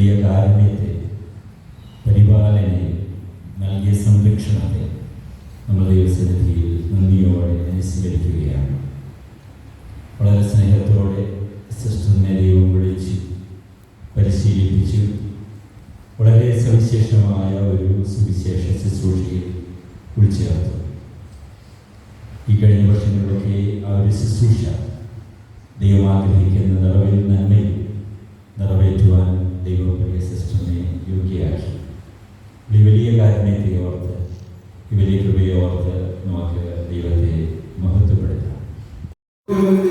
വലിയ കാരുണ്യത്തെ, പരിപാലനയെ, നൽകിയ സംരക്ഷണത്തെ നമ്മൾ ദൈവസന്നിധിയിൽ നന്ദിയോടെ അനുസ്മരിക്കുകയാണ്. വളരെ സ്നേഹത്തോടെ സിസ്റ്ററിനെ ദൈവം വിളിച്ച് പരിശീലിപ്പിച്ചു വളരെ സവിശേഷമായ ഒരു സുവിശേഷ ശുശ്രൂഷയിൽ ഉൾച്ചേർത്തു. ഈ കഴിഞ്ഞ വർഷങ്ങളിലൊക്കെ ആ ഒരു ശുശ്രൂഷ ദൈവം ആഗ്രഹിക്കുന്ന നിറവിൽ നന്മയിൽ നിറവേറ്റുവാൻ ദൈവപ്രിയ സിസ്റ്ററിനെ യോഗ്യയാക്കി. ഈ വലിയ കാരുണ്യത്തെ ഓർത്ത്, ഈ വലിയ കൃപയെ ഓർത്ത് നമുക്ക് ദൈവത്തെ മഹത്വപ്പെടുത്താം. നല്ലവനെ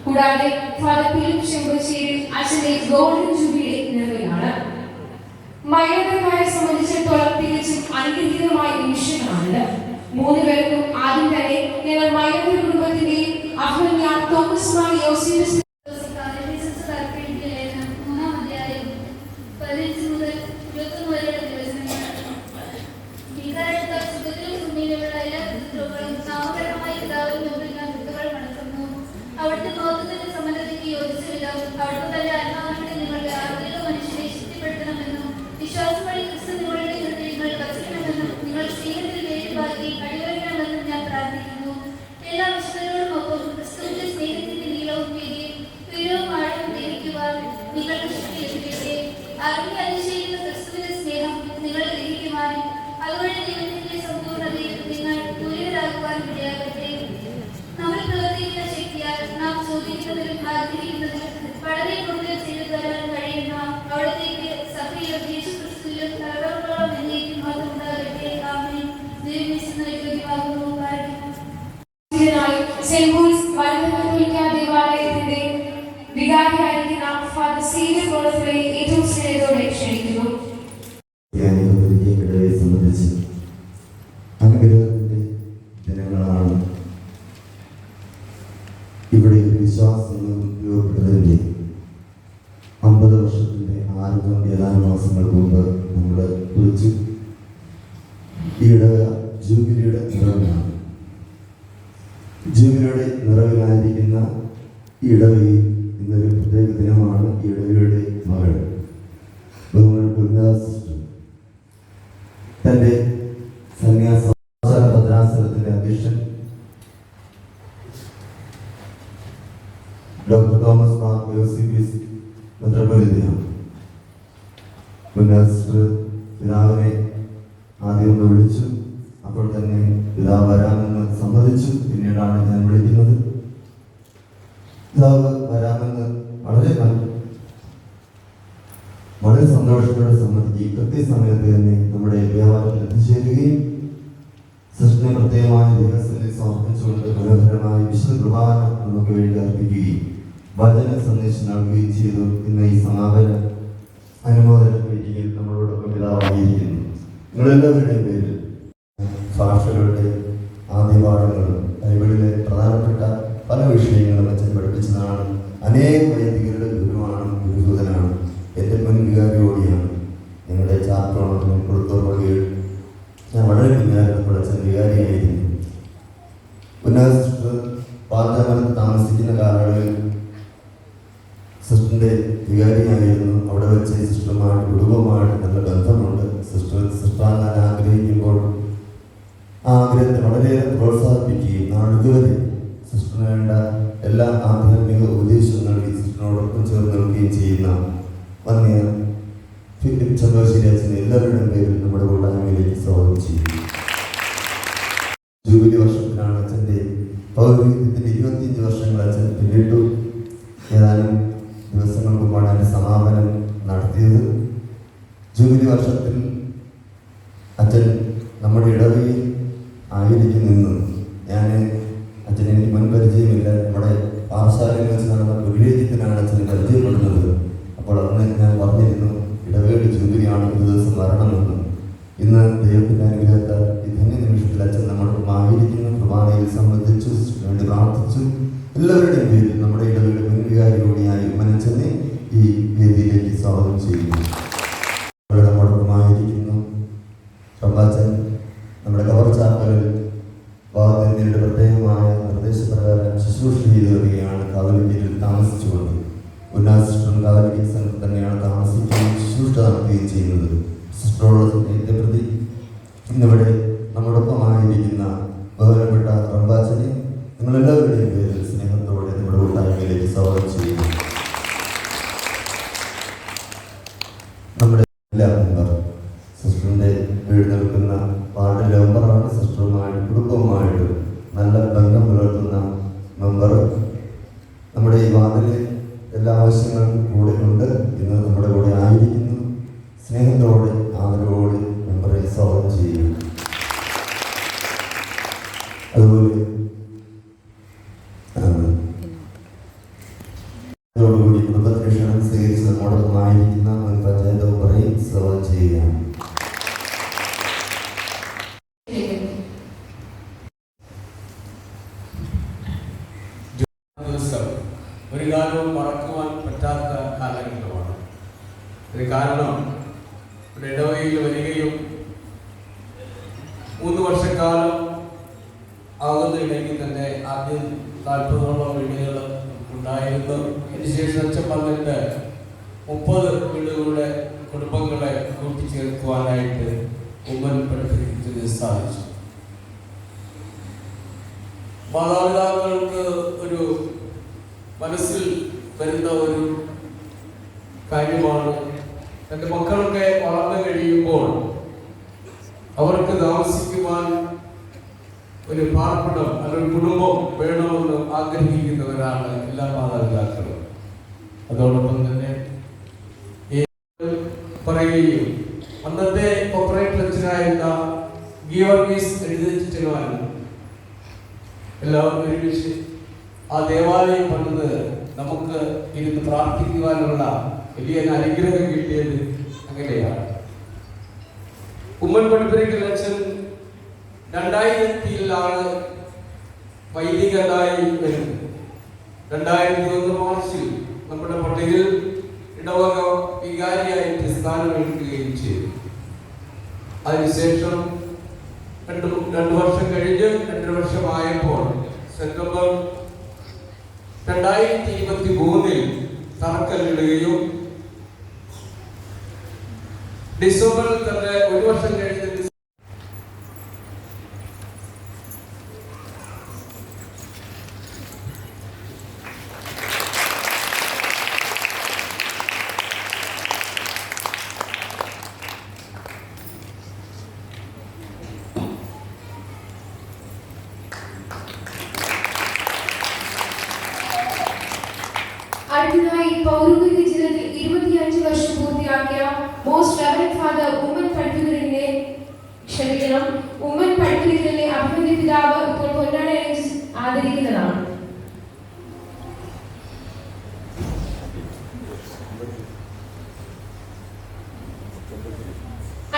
കൂടാതെ ഫാദർ ഫിലിപ്പ് ചെമ്പശ്ശേരി അച്ഛന്റെ ഗോൾഡൻ ജൂബിലി നിറവിലാണ്. മൈനക്കാരെ സംബന്ധിച്ചിടത്തോളം തികച്ചും അനുഗ്രഹീതമായ നിമിഷങ്ങളാണിത്. 3 പേർക്കും ആദ്യം തന്നെ ഞങ്ങൾ മൈനക്കർ കുടുംബത്തിന്റെയും അഭിമന്യ തോമസ് മാർ യോസേഫ് അവിടുത്തെ ബോധത്തിന്റെ സമ്മതത്തിലേക്ക് യോജിച്ചില്ല. അവിടുത്തെ തന്റെ ആത്മാവിലൂടെ നിങ്ങളുടെ ആത്മീയ മനുഷ്യനെ ശക്തിപ്പെടുത്തണമെന്നും വിശ്വാസം വഴി ക്രിസ്തു നിങ്ങളുടെ ഹൃദയങ്ങൾ വസിക്കണമെന്നും നിങ്ങൾ സ്നേഹത്തിൽ വേരുപാക്കി അടിവരണമെന്നും ഞാൻ പ്രാർത്ഥിക്കുന്നു. എല്ലാ വിശുദ്ധരോടുമൊപ്പം ക്രിസ്തുവിന്റെ സ്നേഹത്തിന്റെ നീളവും വീതിയും ഉയരവും ആഴവും ഗ്രഹിക്കുവാൻ നിങ്ങൾക്ക് ശക്തി ലഭിക്കട്ടെ. അറിഞ്ഞ് അനുശയിക്കുന്ന ക്രിസ്തുവിന്റെ സ്നേഹം നിങ്ങൾ ഗ്രഹിക്കുവാനും അതുവഴി ദൈവത്തിന്റെ സമ്പൂർണ്ണതയിൽ നിങ്ങൾ തുല്യരാകുവാൻ ഇടയാകട്ടെ. നമ്മൾ പ്രവർത്തിക്കുന്ന ശക്തിയാൽ നാം ചോദിക്കുന്നതിലും ആഗ്രഹിക്കുന്നതിലും വളരെ കൂടുതൽ ചെയ്തു തരാൻ കഴിയുന്ന അവിടത്തേക്ക് സഭയിലും യേശുക്രിസ്തുവിലും തലമുറകളോളം എന്നേക്കും മാത്രം ഉണ്ടാകട്ടെ. ആമേൻ. ദൈവമാകുന്നു സെന്റ് പോൾസ് വലത് കത്തോലിക്ക ദേവാലയത്തിന്റെ വികാരിയായിരിക്കുന്ന ഫാദർ സീനിയർ കോളേജിലെ ഏറ്റവും സ്നേഹത്തോടെ ക്ഷണിക്കുന്നു. സംബന്ധിച്ച് അനുഗ്രഹത്തിന്റെ ദിനങ്ങളാണ്. ഇവിടെ വിശ്വാസം രൂപപ്പെട്ടതിൻ്റെ 50 വർഷത്തിൻ്റെ ആരംഭം ഏതാനും മാസങ്ങൾക്ക് മുമ്പ് നമ്മൾ കുറിച്ചു. ഈ ഇടവക ജൂബിലിയുടെ നിറവിലാണ്. ജൂബിലിയുടെ നിറവിലായിരിക്കുന്ന ഈ ഇടവയിൽ ഇന്നൊരു പ്രത്യേക ദിനമാണ്. ഈ ഇടവയുടെ മകൾ തൻ്റെ സന്യാസ ഭദ്രാസനത്തിൻ്റെ അധ്യക്ഷൻ ഡോക്ടർ തോമസ് മാർ യോസേഫ് മെത്രാപ്പൊലീത്തയാണ്. പിതാവിനെ ആദ്യം ഒന്ന് വിളിച്ചു. അപ്പോൾ തന്നെ പിതാവ് വരാമെന്ന് സമ്മതിച്ചു. പിന്നീടാണ് ഞാൻ വിളിക്കുന്നത്. പിതാവ് വരാമെന്ന് വളരെ സന്തോഷത്തോടെ സമ്മതിക്കുകയും കൃത്യസമയത്ത് തന്നെ നമ്മുടെ വ്യാപാരത്തിൽ എത്തിച്ചേരുകയും സൃഷ്ടിനെ പ്രത്യേകമായ ദിവസത്തിൽ സമർപ്പിച്ചുകൊണ്ട് മനോഹരമായ വിശുദ്ധ കുർബാന നമുക്ക് വേണ്ടി അർപ്പിക്കുകയും വചന സന്ദേശം നൽകുകയും ചെയ്തു. ഇന്ന് ഈ സമാപന അനുമോദന മീറ്റിംഗിൽ നമ്മളോടൊപ്പം പിതാവായിരിക്കുന്നു. നിങ്ങളെല്ലാവരുടെയും പേരിൽ ഭാഷകളുടെ ആദ്യപാഠങ്ങളും ബൈബിളിലെ പ്രധാനപ്പെട്ട പല വിഷയങ്ങളും അച്ഛൻ പഠിപ്പിച്ചതാണ്. അനേകം വൈദികരുടെ ഗുരുവാണ്, ഗുരുദൂതനാണ്. എൻ്റെ മുൻ വികാരിയോടിയാണ്. ഞങ്ങളുടെ ചാപ്റ്റർ കൊടുത്തോറുകയിൽ ഞാൻ വളരെ പിന്നാലെ അച്ഛൻ വികാരിയായിരുന്നു. സിസ്റ്റർ പാർലമെന്റ് താമസിക്കുന്ന കാലയളവിൽ സിസ്റ്ററിൻ്റെ വികാരിയായിരുന്നു. അവിടെ വെച്ച് സിസ്റ്ററുമായിട്ട് കുടുംബമായിട്ട് നല്ല ബന്ധമുണ്ട്. സിസ്റ്ററാകാൻ ആഗ്രഹിക്കുമ്പോൾ ആ ആഗ്രഹത്തെ വളരെയേറെ പ്രോത്സാഹിപ്പിക്കുകയും നാളിതുവരെ സിസ്റ്ററിന് വേണ്ട എല്ലാ ആധ്യാത്മിക ഉപദേശവും നൽകി സിസ്റ്ററിനോടൊപ്പം ചേർന്ന് നൽകുകയും ചെയ്യുന്ന വന്യ ഫിലിപ്പ് ചെമ്പശ്ശേരി അച്ഛനെ എല്ലാവരുടെയും പേരിൽ നമ്മുടെ കൂട്ടായ്മയിലേക്ക് സ്വാഗതം ചെയ്യും. ജൂബിലി വർഷത്തിനാണ് അച്ഛൻ്റെ പൗരോഹിത്യത്തിൻ്റെ 25 വർഷങ്ങൾ അച്ഛൻ പിന്നിട്ടു. ഏതാനും ദിവസങ്ങൾക്ക് മുമ്പാണ് അതിൻ്റെ സമാപനം നടത്തിയത്. ജൂബിലി വർഷത്തിൽ അച്ഛൻ നമ്മുടെ ഇടവയിൽ ആയിരിക്കുമെന്ന് ഞാൻ അച്ഛനെ എനിക്ക് മുൻപരിചയമില്ല. നമ്മുടെ പാഠശാലയിൽ വെച്ച് നടന്ന വിവേചനത്തിനാണ് അച്ഛനെ പരിചയപ്പെടുന്നത്. അപ്പോൾ അന്ന് ഞാൻ പറഞ്ഞിരുന്നു ഇടവേളി ജൂബിലിയാണ് ഒരു ദിവസം വരണമെന്ന്. ഇന്ന് ദൈവത്തിൻ്റെ അനുഗ്രഹത്താൽ ഈ ധന്യ നിമിഷത്തിൽ അച്ഛൻ നമ്മളോടൊപ്പം ആയിരിക്കുന്നു. കുർബാനയിൽ സംബന്ധിച്ചു, വേണ്ടി പ്രാർത്ഥിച്ചു. എല്ലാവരുടെയും പേരിൽ നമ്മുടെ ഇടവേളി മുൻവികാരിയോടെയായി ഉമ്മനച്ഛനെ ഈ വേദിയിലേക്ക് സ്വാഗതം ചെയ്യുന്നു. നമ്മോടൊപ്പം ആയിരിക്കുന്നു റമ്പാച്ചൻ. നമ്മുടെ കവർ ചാപ്പലിൽ വാദത്തിൻ്റെ പ്രത്യേകമായ നിർദ്ദേശപ്രകാരം ശുശ്രൂഷ ചെയ്തു വരികയാണ്. കാതോലിക്കയിൽ താമസിച്ചുകൊണ്ട് ഉന്നാസിസ്റ്ററും കാതോലിക്ക സംഘം തന്നെയാണ് താമസിക്കുകയും ശുശ്രൂഷ നടത്തുകയും ചെയ്യുന്നത്. സിസ്റ്ററോട് സ്നേഹത്തെ പ്രതി ഇന്നിവിടെ നമ്മോടൊപ്പമായിരിക്കുന്ന ബഹുമാനപ്പെട്ട റമ്പാച്ചനെ അതുപോലെ ോടുകൂടി കുടുംബത്തിന് ക്ഷണം സ്വീകരിച്ച് നമ്മോടൊപ്പമായിരിക്കുന്ന മുൻ പഞ്ചായത്ത് മെമ്പറെയും സ്വാഗതം ചെയ്യുകയാണ്. ദിവസം ഒരു കാലവും മറക്കുവാൻ പറ്റാത്ത കാലഘട്ടമാണ്. അതിന് കാരണം ഒരു ഇടവകയിൽ വരികയും 3 വർഷക്കാലം ആകുന്നതിലേക്ക് തന്നെ ആദ്യം 40ഓളം വീടുകൾ ഉണ്ടായിരുന്നു. അതിനുശേഷം അച്ഛൻ വന്നിട്ട് 30 വീടുകളുടെ കുടുംബങ്ങളെ കൂട്ടിച്ചേർക്കുവാനായിട്ട് ഉമ്മൻ പഠിപ്പിക്കുന്നതിന് സാധിച്ചു. മാതാപിതാക്കൾക്ക് ഒരു മനസ്സിൽ വരുന്ന ഒരു കാര്യമാണ് തൻ്റെ മക്കളൊക്കെ വളർന്നു കഴിയുമ്പോൾ അവർക്ക് താമസിക്കുവാൻ ഒരു പാർപ്പിടം അല്ലെങ്കിൽ കുടുംബം വേണമെന്ന് ആഗ്രഹിക്കുന്നവരാണ് എല്ലാ മാതാപിതാക്കളും. അതോടൊപ്പം തന്നെ പറയുകയും അന്നത്തെ കോർപ്പറേറ്റ് അച്ഛനായിരുന്ന ഗീവർഗീസ് എഴുതിച്ചിട്ടുവാൻ എല്ലാവരും ഒരുമിച്ച് ആ ദേവാലയം പണിത് നമുക്ക് ഇരുന്ന് പ്രാർത്ഥിക്കുവാനുള്ള വലിയ അനുഗ്രഹം കിട്ടിയത് അങ്ങനെയാണ്. ഉമ്മൻ പടിപ്പുരയ്ക്കൽ അച്ഛൻ 2000-ലാണ് വൈദികനായി വരുന്നത്. 2001 മാർച്ചിൽ നമ്മുടെ പള്ളിയിൽ ഇടവക വികാരിയായിട്ട് സ്ഥാനമേൽക്കുകയും ചെയ്തു. അതിനുശേഷം 2 വർഷം കഴിഞ്ഞ് 2 വർഷമായപ്പോൾ സെപ്റ്റംബർ 2023 തറക്കല്ലിടുകയും ഡിസംബറിൽ തന്നെ 1 വർഷം കഴിഞ്ഞ് അടുത്തതായി പൗരോഹിത്യ ജീവിതത്തിൽ 25 വർഷം പൂർത്തിയാക്കിയ മോസ്റ്റ് റെവറൻഡ് ഫാദർ ഉമ്മൻ പടിപ്പുരയ്ക്കലിനെ അഭിനന്ദ പിതാവ് ഇപ്പോൾ പൊന്നാട ആദരിക്കുന്നതാണ്.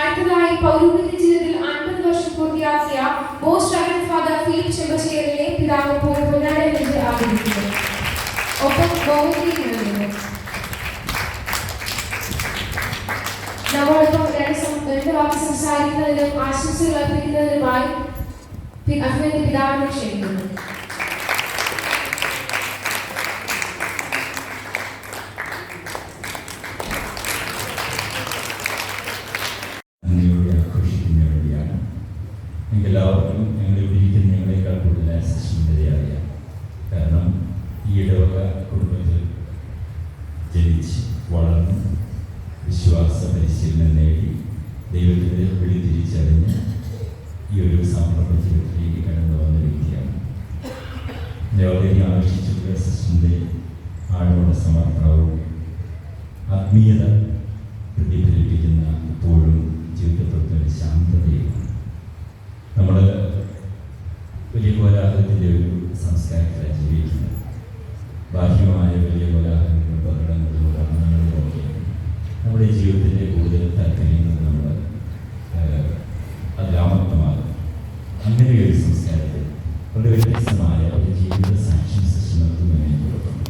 അടുത്തതായി പൗരോഹിത്യ ജീവിതത്തിൽ 50 വർഷം പൂർത്തിയാക്കിയ മോസ്റ്റ് റെവറൻഡ് ഫാദർ ഫിലിപ്പ് ചെമ്പശ്ശേരിയെ പിതാവ് ഇപ്പോൾ പൊന്നാട ആദരിക്കുന്നു. ഒപ്പം നമ്മോടൊപ്പം 2 വാക്ക് സംസാരിക്കുന്നതിനും ആശംസകൾ അർപ്പിക്കുന്നതിനുമായി അഭിനന്ദ പിതാവിനെ ക്ഷണിക്കുന്നു. നന്ദിയോടെ ആഘോഷിക്കുന്ന വേണ്ടിയാണ്. എല്ലാവർക്കും ഞങ്ങളുടെ ഇവിടെ ഇരിക്കുന്ന ഞങ്ങളെക്കാൾ കൂടുതൽ ആശംസകളെ അറിയാം. കാരണം ഈ ഇടവക കുടുംബത്തിൽ ജനിച്ച് വളർന്ന് വിശ്വാസ പരിശീലനം നേടി ദൈവത്തിൻ്റെ വിളി തിരിച്ചറിഞ്ഞ് ഈ ഒരു സമർപ്പണ ജീവിതത്തിലേക്ക് കടന്നു വന്ന വ്യക്തിയാണ്. വളരെ ആകർഷിച്ചിട്ടുള്ള സിസ്റ്ററിൻ്റെ ആഴമുള്ള സമർപ്പണവും ആത്മീയത പ്രതിഫലിപ്പിക്കുന്ന ഇപ്പോഴും ജീവിതത്തിൽ ശാന്തതയുമാണ്. നമ്മൾ വലിയ കോലാഹലത്തിൻ്റെ ഒരു സംസ്കാരത്തിലാണ് ജീവിക്കുന്നത്. ബാഹ്യമായ വലിയ കോലാഹലങ്ങളും ബഹളങ്ങളും വർണ്ണങ്ങളും ഒക്കെ നമ്മുടെ ജീവിതത്തിൻ്റെ കൂടുതൽ താല്പര്യങ്ങൾ നമ്മൾ അതിലാമർത്തമാകും. അങ്ങനെ ഒരു സംസ്കാരത്തിൽ വളരെ വ്യത്യസ്തമായ ഒരു ജീവിത സാക്ഷ്യം സിസ്റ്റം നടത്തുന്നതിനെ തുടർന്ന്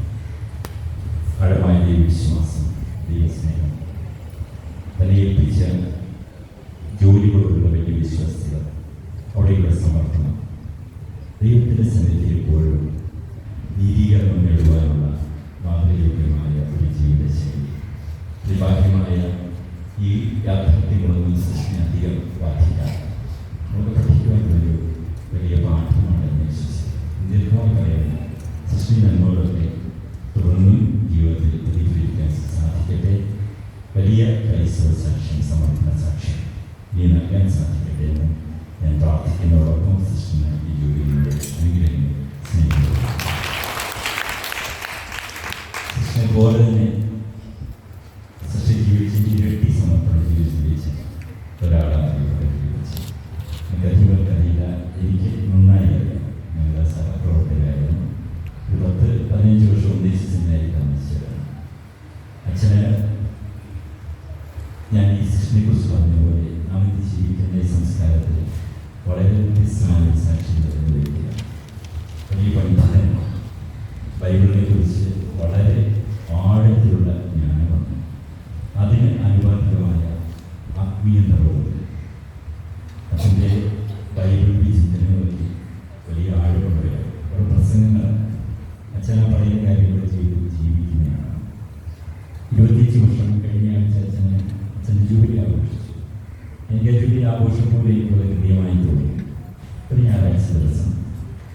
ആഴമായ ദൈവവിശ്വാസം, ദൈവസ്നേഹം, തന്നെ ഏൽപ്പിച്ച ജോലികളോടുള്ള വലിയ വിശ്വാസ്യത, അവിടെയുള്ള സമർപ്പണം, ദൈവത്തിൻ്റെ സന്നിധിയിൽ എപ്പോഴും നീതീകരണം നേടുവാനുള്ള മാതൃയോഗ്യമായ ഒരു ജീവിതശൈലി. ബാഹ്യമായ ഈ യാഥാർത്ഥ്യങ്ങളൊന്നും സൃഷ്ടിനെ അധികം ബാധിക്കാതെ നമുക്ക് പഠിക്കുവാനൊരു വലിയ പാഠമാണെന്ന് വിശ്വസിക്കുന്നു. ദീർഘമായി പറയുന്ന സൃഷ്ടി നന്മകളൊക്കെ തുടർന്നും ജീവിതത്തിൽ പ്രതിഫലിക്കാൻ സാധിക്കട്ടെ. വലിയ ക്രൈസ്തവ സാക്ഷ്യം, സമർപ്പണ സാക്ഷ്യം നീ നൽകാൻ സാധിക്കട്ടെ എന്ന് ഞാൻ പ്രാർത്ഥിക്കുന്നതോടൊപ്പം സൃഷ്ടിന് ഈ ജോലിയുടെ അനുഗ്രഹങ്ങൾ സ്നേഹിക്കുന്നു. സൃഷ്ടിനെ പോലെ തന്നെ സൃഷ്ടി ജീവിതത്തിൻ്റെ ഇരട്ടി സമർപ്പണം ജീവിതത്തിലേക്ക് ഒരാളാണ് ജീവിതത്തിൽ എനിക്കറിയില്ല, എനിക്ക് നന്നായി അറിയാം. ബൈബിളിനെ കുറിച്ച് വളരെ ആഴത്തിലുള്ള ജ്ഞാനമുണ്ട്. അതിന് അനുബന്ധമായ ആത്മീയ നിറവുണ്ട്. അതിൻ്റെ ബൈബിൾ ചിന്തനകൾക്ക് വലിയ ആഴമുണ്ട്. ഓരോ പ്രസംഗങ്ങൾ അച്ഛനാ പറയുന്ന കാര്യങ്ങൾ ചെയ്ത് ജീവിക്കുന്നതാണ്. 25 വർഷം കഴിഞ്ഞ ആഴ്ച അച്ഛൻ്റെ ജൂബിലി ആഘോഷിച്ചു. എനിക്ക് ജൂബിലി ആഘോഷം പോലെ എനിക്ക് വളരെ ഹൃദയമായി തോന്നി. ഒരു ഞായറാഴ്ച ദിവസം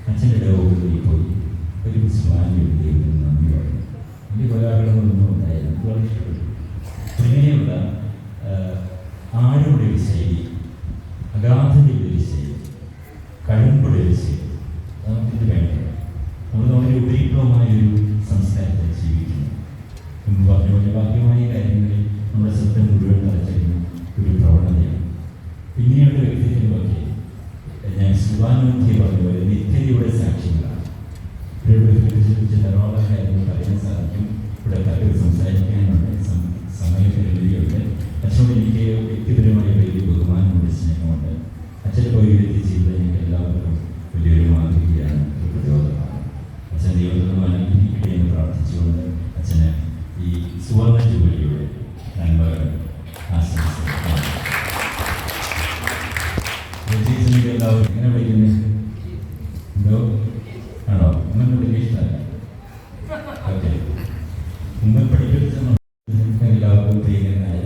അച്ഛൻ്റെ ഇടവകളിൽ പോയി ഒരു സ്വാമി ദൈവത്തിന് നന്ദി പറഞ്ഞു. എനിക്ക് കൊലാകളൊന്നും ഉണ്ടായിരുന്നു. എനിക്ക് വളരെ ഇഷ്ടപ്പെട്ടു. ഇങ്ങനെയുള്ള ആഴമുള്ള ഒരു ശൈലി, അഗാധതയുടെ ഒരു ശൈലി, കഴിവുള്ള ഒരു ശൈലി നമുക്കിത് വേണ്ടത്. നമ്മൾ വളരെ ഉപരിപ്ലവമായ ഒരു സംസ്കാരത്തിൽ ജീവിക്കുന്നു. മുമ്പ് പറഞ്ഞ പോലെ ബാഹ്യമായ കാര്യങ്ങളിൽ നമ്മുടെ ശ്രദ്ധ മുഴുവൻ തലച്ചിരുന്ന ഒരു പ്രവണതയാണ്. പിന്നെയുള്ള വ്യക്തിത്വമൊക്കെ ഞാൻ ശിവാനന്ദിയെ പറഞ്ഞ പോലെ നിത്യതയുടെ സാക്ഷ്യങ്ങളാണ്. ഇവരുടെ കുറിച്ച് ധാരാളം കാര്യങ്ങൾ പറയാൻ സാധിക്കും. ഇവിടെ പലരും സംസാരിക്കാനുണ്ട്, സമയപരിമിതിയുണ്ട്. അച്ഛനോട് എനിക്ക് വ്യക്തിപരമായ വലിയ ബഹുമാനമുണ്ട്, സ്നേഹമുണ്ട്. അച്ഛൻ്റെ പൗരത്വ ചെയ്തത് എനിക്ക് എല്ലാവർക്കും വലിയൊരു മാതൃകയാണ്, ഒരു പ്രചോദനമാണ്. അച്ഛൻ ദൈവത്തിനും അനുഗ്രഹിക്കട്ടെ എന്ന് പ്രാർത്ഥിച്ചുകൊണ്ട് അച്ഛന് ഈ സുവർണ്ണ ജൂബിലിയുടെ നന്മകൾ ആശംസിക്കുന്നു. എല്ലാവരും എങ്ങനെ വിളിക്കുന്നത്? എന്തോ ആണോ? അങ്ങനെ വലിയ ഇഷ്ടമല്ല. ഓക്കെ, മുമ്പ് പഠിപ്പിച്ച എല്ലാവർക്കും പ്രിയങ്കരനായ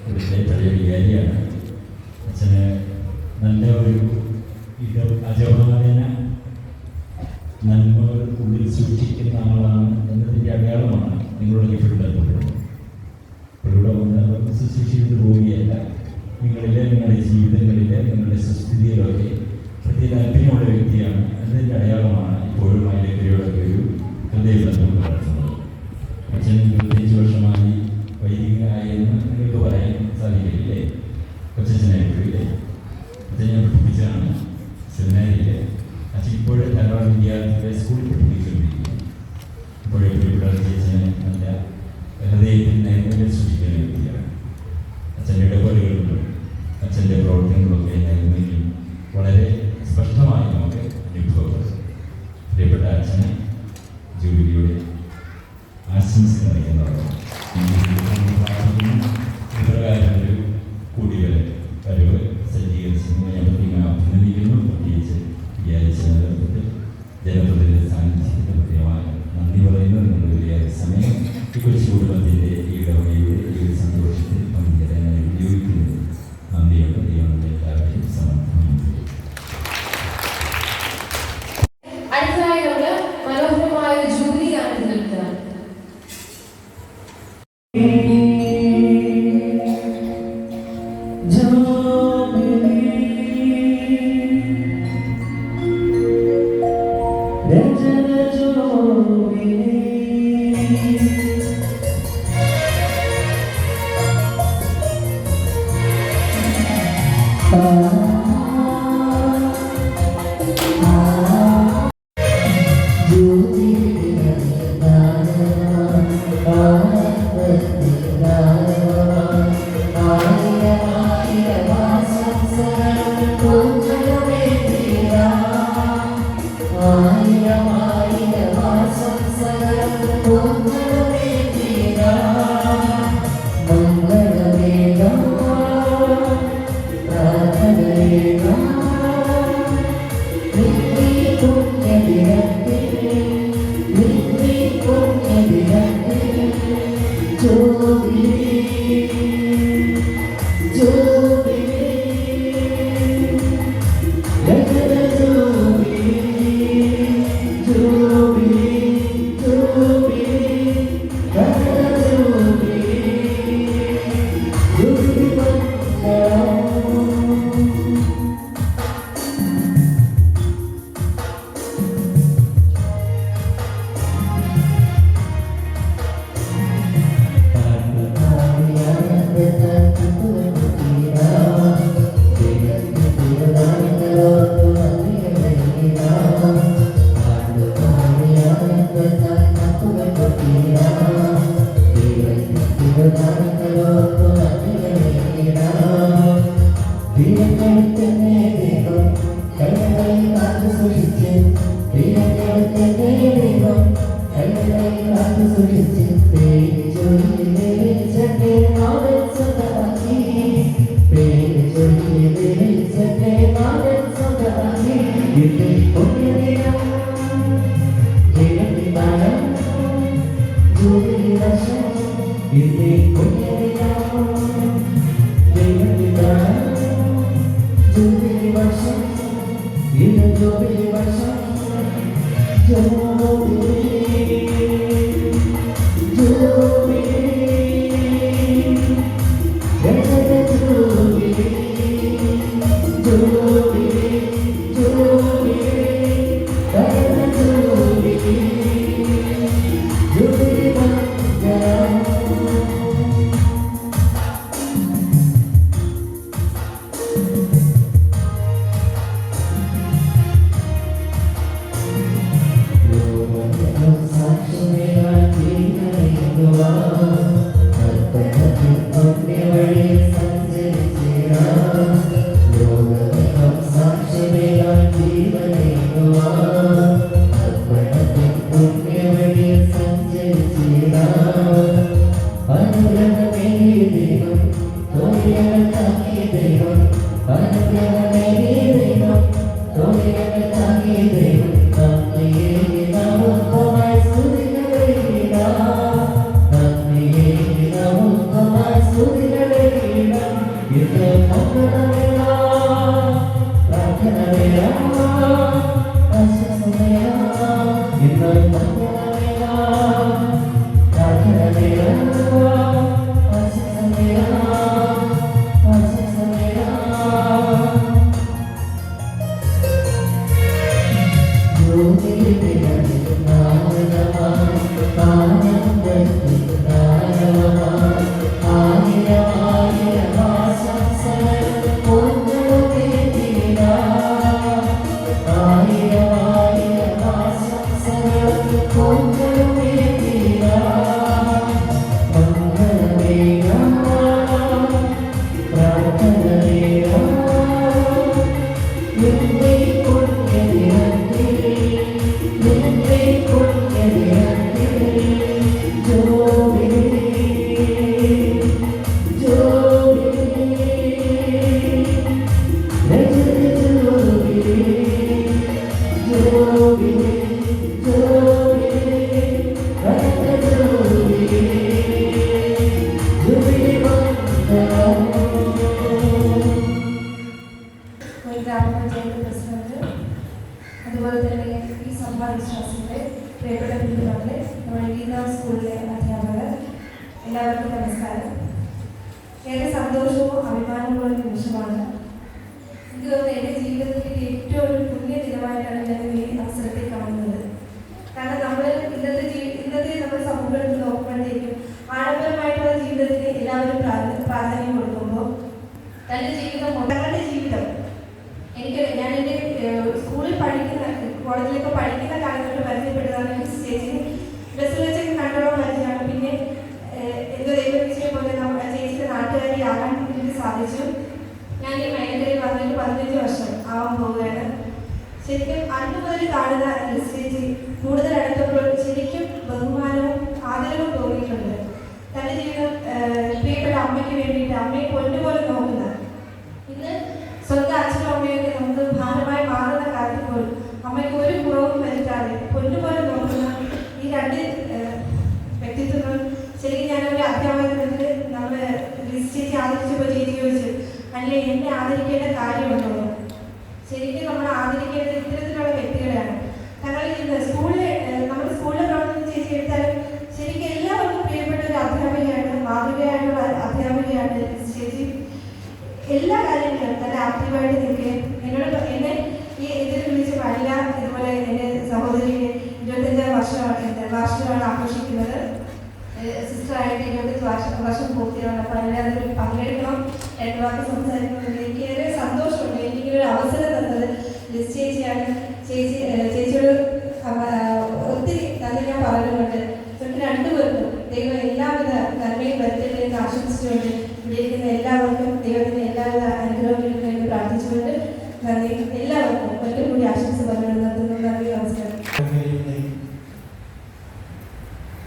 ഇവിടുത്തെ പഴയ വികാരിയാണ്. അച്ഛന് നല്ല ഒരു അജപാലന നന്മകൾ ഉള്ളിൽ സൂക്ഷിക്കുന്ന ആളാണ് എന്നതിൻ്റെ അടയാളമാണ് നിങ്ങളോട് എപ്പോഴും ബന്ധപ്പെടുന്നത്. ഇപ്പോഴിവിടെ വന്ന് ശുശ്രൂഷിച്ചിട്ട് പോവുകയല്ല. നിങ്ങളിലെ നിങ്ങളുടെ ജീവിതങ്ങളിലെ നിങ്ങളുടെ സുസ്ഥിതിയിലൊക്കെ പ്രത്യേക താല്പര്യമുള്ള വ്യക്തിയാണ്. അതിൻ്റെ അടയാളമാണ് ഇപ്പോഴും അതിലേക്കൊക്കെ ഒരു ഹൃദയബന്ധം നടത്തുന്നത്. അച്ഛൻ 25 വർഷമായി വൈദികനായെന്ന് നിങ്ങൾക്ക് പറയാൻ സാധിക്കില്ലേ? കൊച്ചച്ഛനായിട്ടില്ലേ? അച്ഛൻ ഞാൻ പഠിപ്പിച്ചതാണ് സെമിനാരിയിൽ. അച്ഛൻ ഇപ്പോഴും ധാരാളം വിദ്യാർത്ഥികളെ സ്കൂളിൽ പഠിപ്പിച്ചുകൊണ്ടിരിക്കുന്നു. ഇപ്പോഴെപ്പോഴും ഇവിടെ അച്ഛന് നല്ല ഹൃദയത്തിൽ നൈർമല്യം സൂക്ഷിക്കുന്ന വ്യക്തിയാണ്. അച്ഛൻ്റെ ഇടപെടലുകളും അച്ഛൻ്റെ പ്രവർത്തനങ്ങളൊക്കെ നൈർമല്യം വളരെ സ്പഷ്ടമായി നമുക്ക് അനുഭവപ്പെടും. പ്രിയപ്പെട്ട അച്ഛന് ജൂബിലിയുടെ ആശംസകൾ അറിയുന്നതാണ്. ഇപ്രകാരമൊരു വരവ് സജ്ജീകരിച്ചതിന് ഞാൻ പ്രത്യേകം അഭിനന്ദിക്കുന്നു. പ്രത്യേകിച്ച് വിചാരിച്ച നേതൃത്വത്തിൽ ജനപ്രതിനിധി സാന്നിധ്യത്തിന് പ്രത്യേകമായ നന്ദി പറയുന്നു. നിങ്ങളുടെ വലിയ സമയം ഈ കൊച്ചു കുടുംബത്തിൻ്റെ ഈ ഇടവകയുടെ ഈ ഒരു സന്തോഷത്തിൽ പങ്കുചേരാനായി ഉപയോഗിക്കുന്നത് നന്ദിയുണ്ട്. ദൈവം എല്ലാവരെയും സമർത്ഥനം. അടുത്തതായി നമ്മൾ മനോഹരമായ ഒരു ജൂബിലി ഗാനം കേൾക്കുക.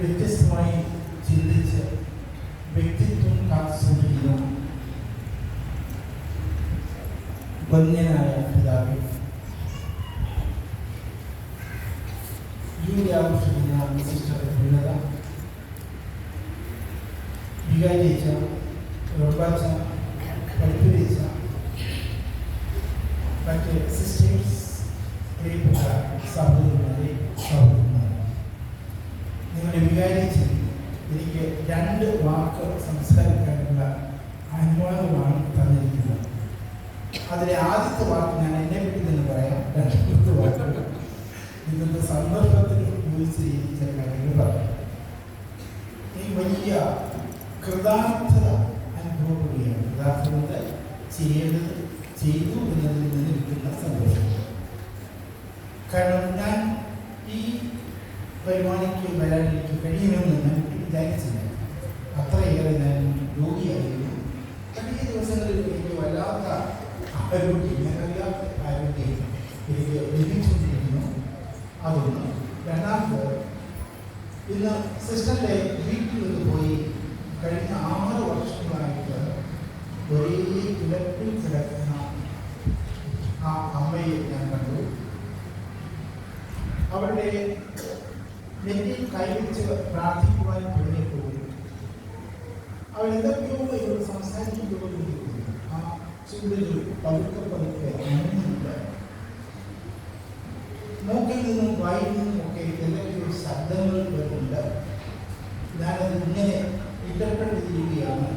വ്യത്യസ്തമായി ചിന്തിച്ച് വ്യക്തിത്വം കാത്തുസൂക്ഷിക്കുന്ന വന്യനായ പിതാവ് ജൂലി ആഘോഷിക്കുന്ന സിസ്റ്റർ ഉന്നത വികാരിച്ച റബ്ബാച്ച പഠിപ്പിച്ച മറ്റ് സിസ്റ്റേഴ്സ് പ്രിയപ്പെട്ട സഹോദരന്മാരെ ഇന്നത്തെ സന്ദർഭത്തിന് ഉപയോഗിച്ച് ചില കാര്യങ്ങൾ പറയാം. ഈ വലിയ കൃതാർത്ഥത അനുഭവപ്പെടുകയാണ്. കൃതാർത്ഥത ചെയ്യേണ്ടത് ചെയ്തു എന്നതിൽ നിന്ന് കിട്ടുന്ന സന്തോഷം. കാരണം ഞാൻ ഈ പരിപാടിക്ക് വരാൻ എനിക്ക് കഴിയുമെന്ന് ഞാൻ വിചാരിച്ചില്ല. അത്രയേറെ ഞാൻ രോഗിയായിരുന്നു. കഴിഞ്ഞ ദിവസങ്ങളിൽ എനിക്ക് വല്ലാത്ത ആരോഗ്യം, ഞാൻ അറിയാത്ത ആരോഗ്യം എനിക്ക് ലഭിച്ചുകൊണ്ടിരിക്കുന്നു. അതൊന്ന്. രണ്ടാമത്, ഇന്ന് സിസ്റ്ററിൻ്റെ വീട്ടിൽ നിന്ന് പോയി കഴിഞ്ഞ 6 വർഷങ്ങളായിട്ട് ഒരേ കിടപ്പിൽ കിടക്കുന്ന ആ അമ്മയെ ഞാൻ കണ്ടു. അവരുടെ നെറ്റിൽ കൈവച്ച് പ്രാർത്ഥിക്കുവാൻ തുടങ്ങിയപ്പോൾ അവരെന്തൊക്കെയോ ഇവർ സംസാരിക്കുമ്പോഴും ആ ചൂടിൽ പതുക്കെ അനങ്ങുന്നുണ്ട്. മൂക്കിൽ നിന്നും വായിൽ നിന്നും ഒക്കെ എന്തൊക്കെയോ ശബ്ദങ്ങൾ വരുന്നുണ്ട്. ഞാനത് ഇങ്ങനെ ഇന്റർപ്രറ്റ് ചെയ്യുകയാണ്.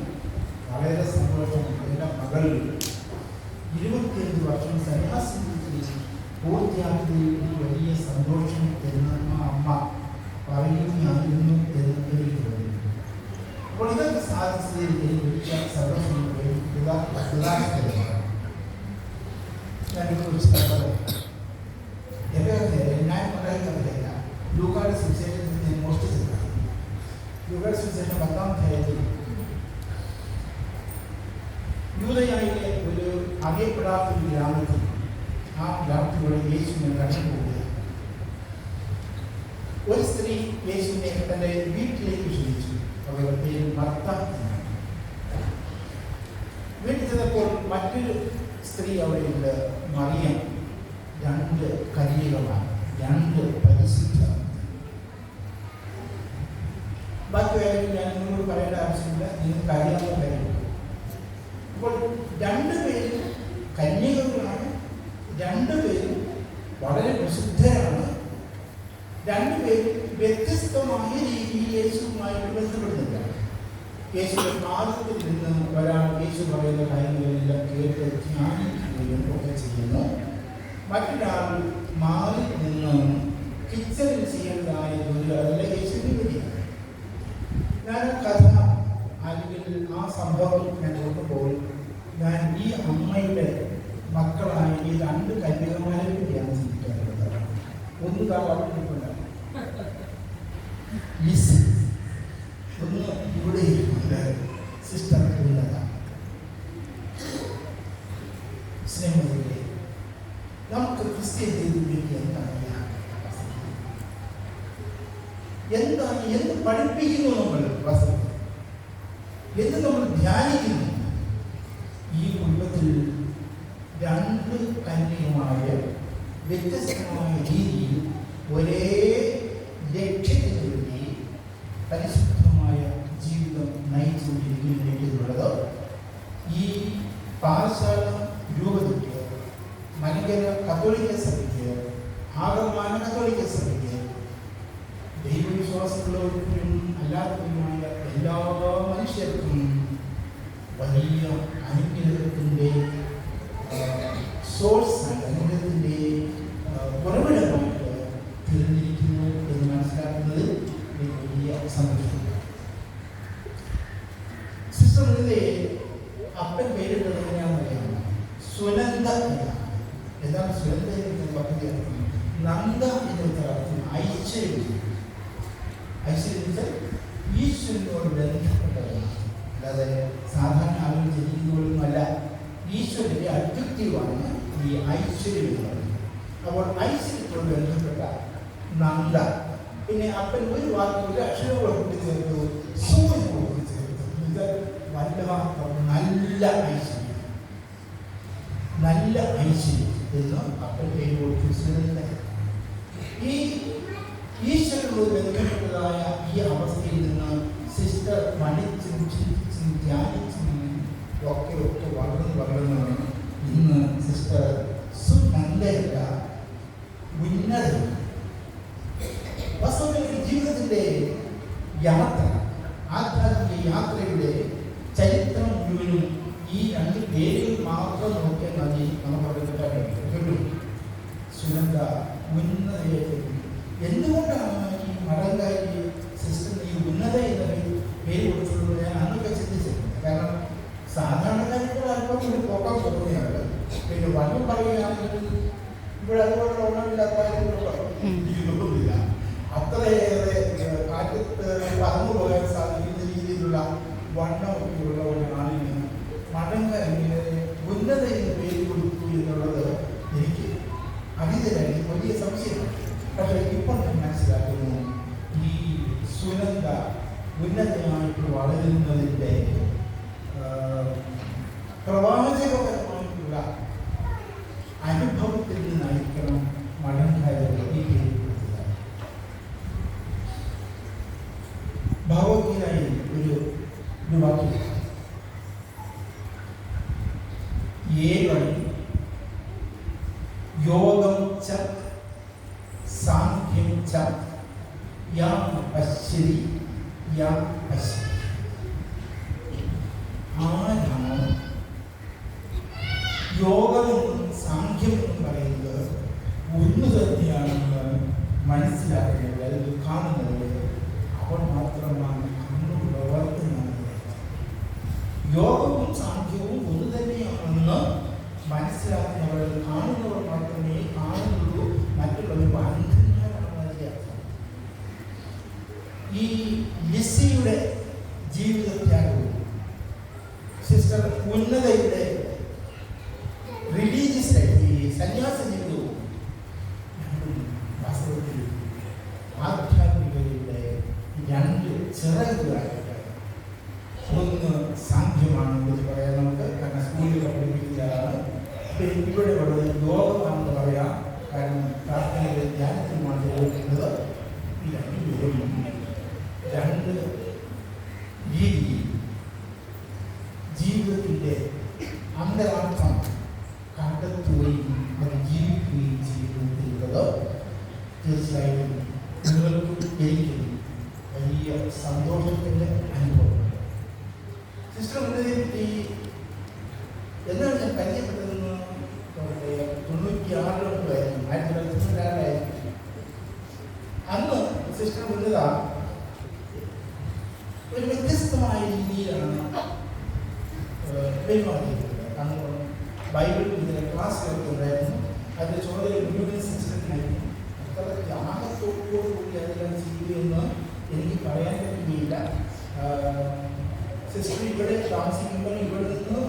വളരെ സന്തോഷം. എൻ്റെ മകൾ 25 വർഷം സന്യാസത്തിൽ പൂർത്തിയാക്കിയതിൽ വലിയ സന്തോഷം തരുന്ന ആ അമ്മ പറയുകയായിരുന്നു എന്ന് എനിക്ക് തോന്നി. അപ്പോൾ ഇതൊക്കെ സാധിച്ചതിൽ എനിക്ക് വലിയ സന്തോഷം. ഞാനിപ്പോൾ ഞാൻ പറയുന്നതല്ല, ലൂക്കായുടെ സുവിശേഷത്തിൽ ഞാൻ മോഷ്ടിച്ചതാണ്. ലൂക്കായുടെ സുവിശേഷം 10-ാം അധ്യായത്തിൽ യൂദയായിലെ ഒരു അറിയപ്പെടാത്ത ഒരു ഗ്രാമത്തിൽ, ആ ഗ്രാമത്തിലൂടെ യേശുവിനെ കടന്നുപോവുക. ഒരു സ്ത്രീ യേശുവിനെ തൻ്റെ വീട്ടിലേക്ക് ക്ഷണിച്ചു. അവരുടെ പേര് മർത്ത എന്നാണ്. വീട്ടിൽ ചെന്നപ്പോൾ മറ്റൊരു സ്ത്രീ അവിടെയുണ്ട്, മറിയം. 2 കന്യകമാർ, 2 പരിശുദ്ധ. ബാക്കി കാര്യം ഞാൻ നിങ്ങളോട് പറയേണ്ട ആവശ്യമില്ല, നിങ്ങൾക്ക് അറിയാവുന്ന കാര്യം. അപ്പോൾ 2 പേരും കന്യകകളാണ്, 2 പേരും വളരെ പ്രസിദ്ധരാണ്. 2 പേരും വ്യത്യസ്തമായ രീതിയിൽ യേശുവുമായിട്ട് ബന്ധപ്പെടുന്നില്ല. യേശുവിന്റെ പാദത്തിൽ നിന്ന് ഒരാൾ യേശു പറയുന്ന കാര്യങ്ങളെല്ലാം കേട്ട് ധ്യാനിക്കുകയും ഒക്കെ ചെയ്യുന്നു. മറ്റൊരാൾ മാറി നിന്ന് കിച്ചണിൽ ചെയ്യേണ്ടതായ ജോലികളല്ല യേശുവിന് വരികയാണ്. ഞാൻ കഥ അല്ലെങ്കിൽ ആ സംഭവം ഞാൻ ഓർക്കുമ്പോൾ ഞാൻ ഈ അമ്മയുടെ മക്കളായ ഈ 2 കന്യകമാരെ പറ്റിയാണ് ചിന്തിക്കാറുള്ളത്. ഒന്ന് കാണിട്ടുണ്ട്, ഒന്ന് ഇവിടെ ഇരിക്കുന്നത് സിസ്റ്റർ ഉള്ളതാണ്. സ്നേഹത്തിലെ നമുക്ക് ക്രിസ്ത്യൻ ജീവിതത്തിലേക്ക് എന്താണ് എന്ത് പഠിപ്പിക്കുന്നു നമ്മൾ വസ്തുത, എന്ത് നമ്മൾ ധ്യാനിക്കുന്നു. ഈ കുടുംബത്തിൽ 2 കന്യകമായ വ്യത്യസ്തമായ രീതിയിൽ ഒരേ ലക്ഷ്യത്തിന് വേണ്ടി പരിശുദ്ധമായ ജീവിതം നയിച്ചുകൊണ്ടിരിക്കുന്നുള്ളത്. ഈ പാഠശാല രൂപതയ്ക്ക്, മലങ്കര കത്തോലിക്ക സഭയ്ക്ക്, ആകമാന കത്തോലിക്ക സഭയ്ക്ക്, ദൈവവിശ്വാസമുള്ളവർക്കും അല്ലാത്തവരുമായ എല്ലാ മനുഷ്യർക്കും വലിയ അനുഗ്രഹത്തിൻ്റെ സോഴ്സായി, അനുഗ്രഹത്തിൻ്റെ ഉറവിടമായിട്ട് തീർന്നിരിക്കുന്നു എന്ന് മനസ്സിലാക്കുന്നതിൽ എനിക്ക് വലിയ സന്തോഷമുണ്ട്. സിസ്റ്ററിൻ്റെ അപ്പൻ പേരിട്ടത് എങ്ങനെയാണെന്ന് അറിയാമോ? സുനന്ദ എന്നാണ്. എന്താണ് സുനന്ദ എന്ന് പറഞ്ഞാൽ നന്ദ എന്ന് അർത്ഥം ഐശ്വര്യം. ഐശ്വര്യം വെച്ചാൽ ഈശ്വരനോട് ബന്ധപ്പെട്ടതാണ്. അല്ലാതെ സാധാരണ ആളുകൾ ജനിക്കുന്നതൊന്നുമല്ല. ഈശ്വരന്റെ അഡ്ജക്റ്റീവാണ് ഈ ഐശ്വര്യം എന്ന് പറയുന്നത്. അപ്പോൾ ഐശ്വര്യത്തോട് ബന്ധപ്പെട്ട നന്ദ. പിന്നെ അപ്പൻ ഒരു വാക്ക് അക്ഷരങ്ങളെ കൂട്ടി ചേർത്തു, സൂര്യനെ കൂട്ടി ചേർത്തു. ഇത് വല്ലാത്ത നല്ല ഐശ്വര്യം, നല്ല ഐശ്വര്യം എന്ന് അപ്പൻ പേര് കൊടുത്തു. ഈ ഈശ്വരനോട് ബന്ധപ്പെട്ടതായ ഈ അവസ്ഥയിൽ നിന്ന് സിസ്റ്റർ പഠിച്ചും ചിന്തിച്ചും ധ്യാനിച്ചും ഒക്കെ വളർന്ന് ഇന്ന് സിസ്റ്റർ സുനന്ദയല്ല, ഉന്നതയാണ്. വാസ്തവത്തിൽ ജീവിതത്തിൻ്റെ യാത്ര, ആധ്യാത്മിക യാത്രയുടെ ചരിത്രം മുഴുവനും ഈ 2 പേരുകൾ മാത്രം നോക്കിയാൽ മതി നമുക്ക് കിട്ടും. സുനന്ദ ഉന്നതയെ എന്തുകൊണ്ടാണ് ഈ മടങ്കാരി സിസ്റ്റം ഈ ഉന്നത എന്ന പേര് കൊടുത്തിട്ടുള്ളത് ഞാൻ അന്നൊക്കെ ചിന്തിച്ചിട്ടുണ്ട്. കാരണം സാധാരണക്കാർക്ക് അല്പം ഒരു പോക്കം തോന്നുകയാണ്. പിന്നെ വന്നു പറയുകയാണെങ്കിൽ ഇവിടെ അതുപോലെ ഓണമില്ലാത്ത കാര്യങ്ങളൊന്നുമില്ല. അത്രയേറെ കാറ്റത്ത് പറന്നു പോകാൻ സാധിക്കുന്ന രീതിയിലുള്ള വണ്ണമൊക്കെയുള്ള ഒരു ആളിന് മടങ്കാരിന് ഉന്നത എന്ന പേര് കൊടുത്തു എന്നുള്ളത് എനിക്ക് അതിഥിരായി വലിയ സംശയമാണ്. പക്ഷേ ഇപ്പോൾ ഞാൻ മനസ്സിലാക്കുന്നു ഈ സുനന്ദ ഉന്നതമായിട്ട് വളരുന്നതിൻ്റെ പ്രവാചകപരമായിട്ടുള്ള അനുഭവത്തിൽ നിന്നായിരിക്കണം മടങ്കാരിയുടെ ഈ പേര് കൊടുത്തത്. ഭഗവത്ഗീതയിൽ ഒരു വാക്യം ഏകം യോഗം ച സാഖ്യം ച യാം പശ്യതി യാം പശ്യതി. ആരാണ് യോഗമെന്നും സാഖ്യമെന്നും പറയുന്നത് ഒന്ന് തന്നെയാണെന്ന് മനസ്സിലാക്കുന്നത് അല്ലെങ്കിൽ കാണുന്നത് അവൻ മാത്രമാണ് അന്ന് പ്രവർത്തനമാണ്. യോഗവും സാഖ്യവും ഒന്ന് തന്നെയാണെന്ന് മനസ്സിലാക്കുന്നവർ കാണുന്നവർ മാത്രമേ കാണുന്നുള്ളൂ, മറ്റുള്ളവർ അന്ധന്മാരാണെന്നതിന്റെ അർത്ഥം. ഈ ലിസിയുടെ ജീവിതത്യാഗവും സിസ്റ്റർ ഉന്നതയുടെ റിലീജിയസ് ഈ സന്യാസ ജീവിതവും വാസ്തവത്തിൽ ആധ്യാത്മികതയുടെ രണ്ട് ചിറകുകളായിട്ട് ഒന്ന് സാധ്യമാണെന്ന് പറയാൻ നമുക്ക്, കാരണം സ്കൂളിലൊക്കെ പഠിപ്പിക്കുന്നതാണ്. ഇവിടെ ഉള്ളത് യോഗമാണെന്ന് പറയാം, കാരണം പ്രാർത്ഥനയുടെ ധ്യാനത്തിനുമാണ് യോഗക്കുന്നത്. ഈ രണ്ട് രീതി ജീവിതത്തിൻ്റെ അന്തരാർത്ഥം കണ്ടെത്തുകയും അത് ജീവിക്കുകയും ചെയ്യുന്നത് തീർച്ചയായും നിങ്ങൾക്കും എനിക്കും വലിയ സന്തോഷത്തിൻ്റെ അനുഭവം. സിസ്റ്റർ ഉന്നതിയെപ്പറ്റി എന്നാണ് ഞാൻ പരിചയപ്പെട്ടതെന്ന് 96-ലായിരുന്നു, 1996 അന്ന് സിസ്റ്റർ ഉന്നത ഒരു വ്യത്യസ്തമായ രീതിയിലാണ് പെരുമാറിയിട്ടുള്ളത്. അന്ന് ബൈബിൾ ഇതിലെ ക്ലാസ്സുകളൊക്കെ ഉണ്ടായിരുന്നു. അതിൻ്റെ ചുമതല മുഴുവൻ സിസ്റ്റത്തിനായിരുന്നു. അത്ര ത്യാഗത്തോടുകൂടി അതെല്ലാം ചെയ്യുകയെന്ന് എനിക്ക് പറയാൻ പറ്റുകയില്ല. സിസ്റ്റർ ഇവിടെ താമസിക്കുമ്പോൾ ഇവിടെ നിന്ന്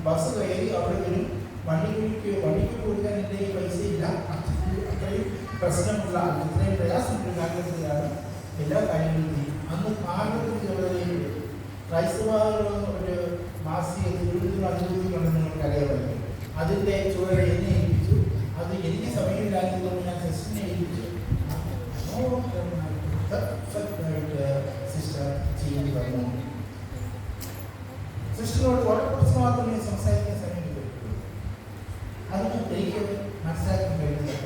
ബസ് കയറി അവിടെ വരും. വണ്ടിക്ക് കൊടുക്കാൻ എൻ്റെ പൈസയില്ല. അത്രയും പ്രശ്നമുള്ള അത്രയും പ്രയാസമുള്ള കാലഘട്ടത്തിലാണ് എല്ലാ കാര്യങ്ങളും ചെയ്യും. അന്ന് ഭാരതത്തിൽ ക്രൈസ്തവ ഒരു മാസിക അനുഭൂതികളുണ്ടെന്ന് നിങ്ങൾക്കറിയാമല്ലോ. അതിൻ്റെ ചുവടെ എന്നെ ഏൽപ്പിച്ചു. അത് എനിക്ക് സമയമില്ലാത്തതുകൊണ്ട് ഞാൻ സിസ്റ്ററിനെ ഏൽപ്പിച്ചു. സിസ്റ്റർ ചെയ്യേണ്ടി വന്നു. സിസ്റ്ററിനോട് വളരെ കുറച്ച് മാത്രമേ സംസാരിക്കാൻ സമയം കിട്ടുള്ളൂ. അതൊന്നും എനിക്ക് മനസ്സിലാക്കാൻ കഴിയുന്നില്ല.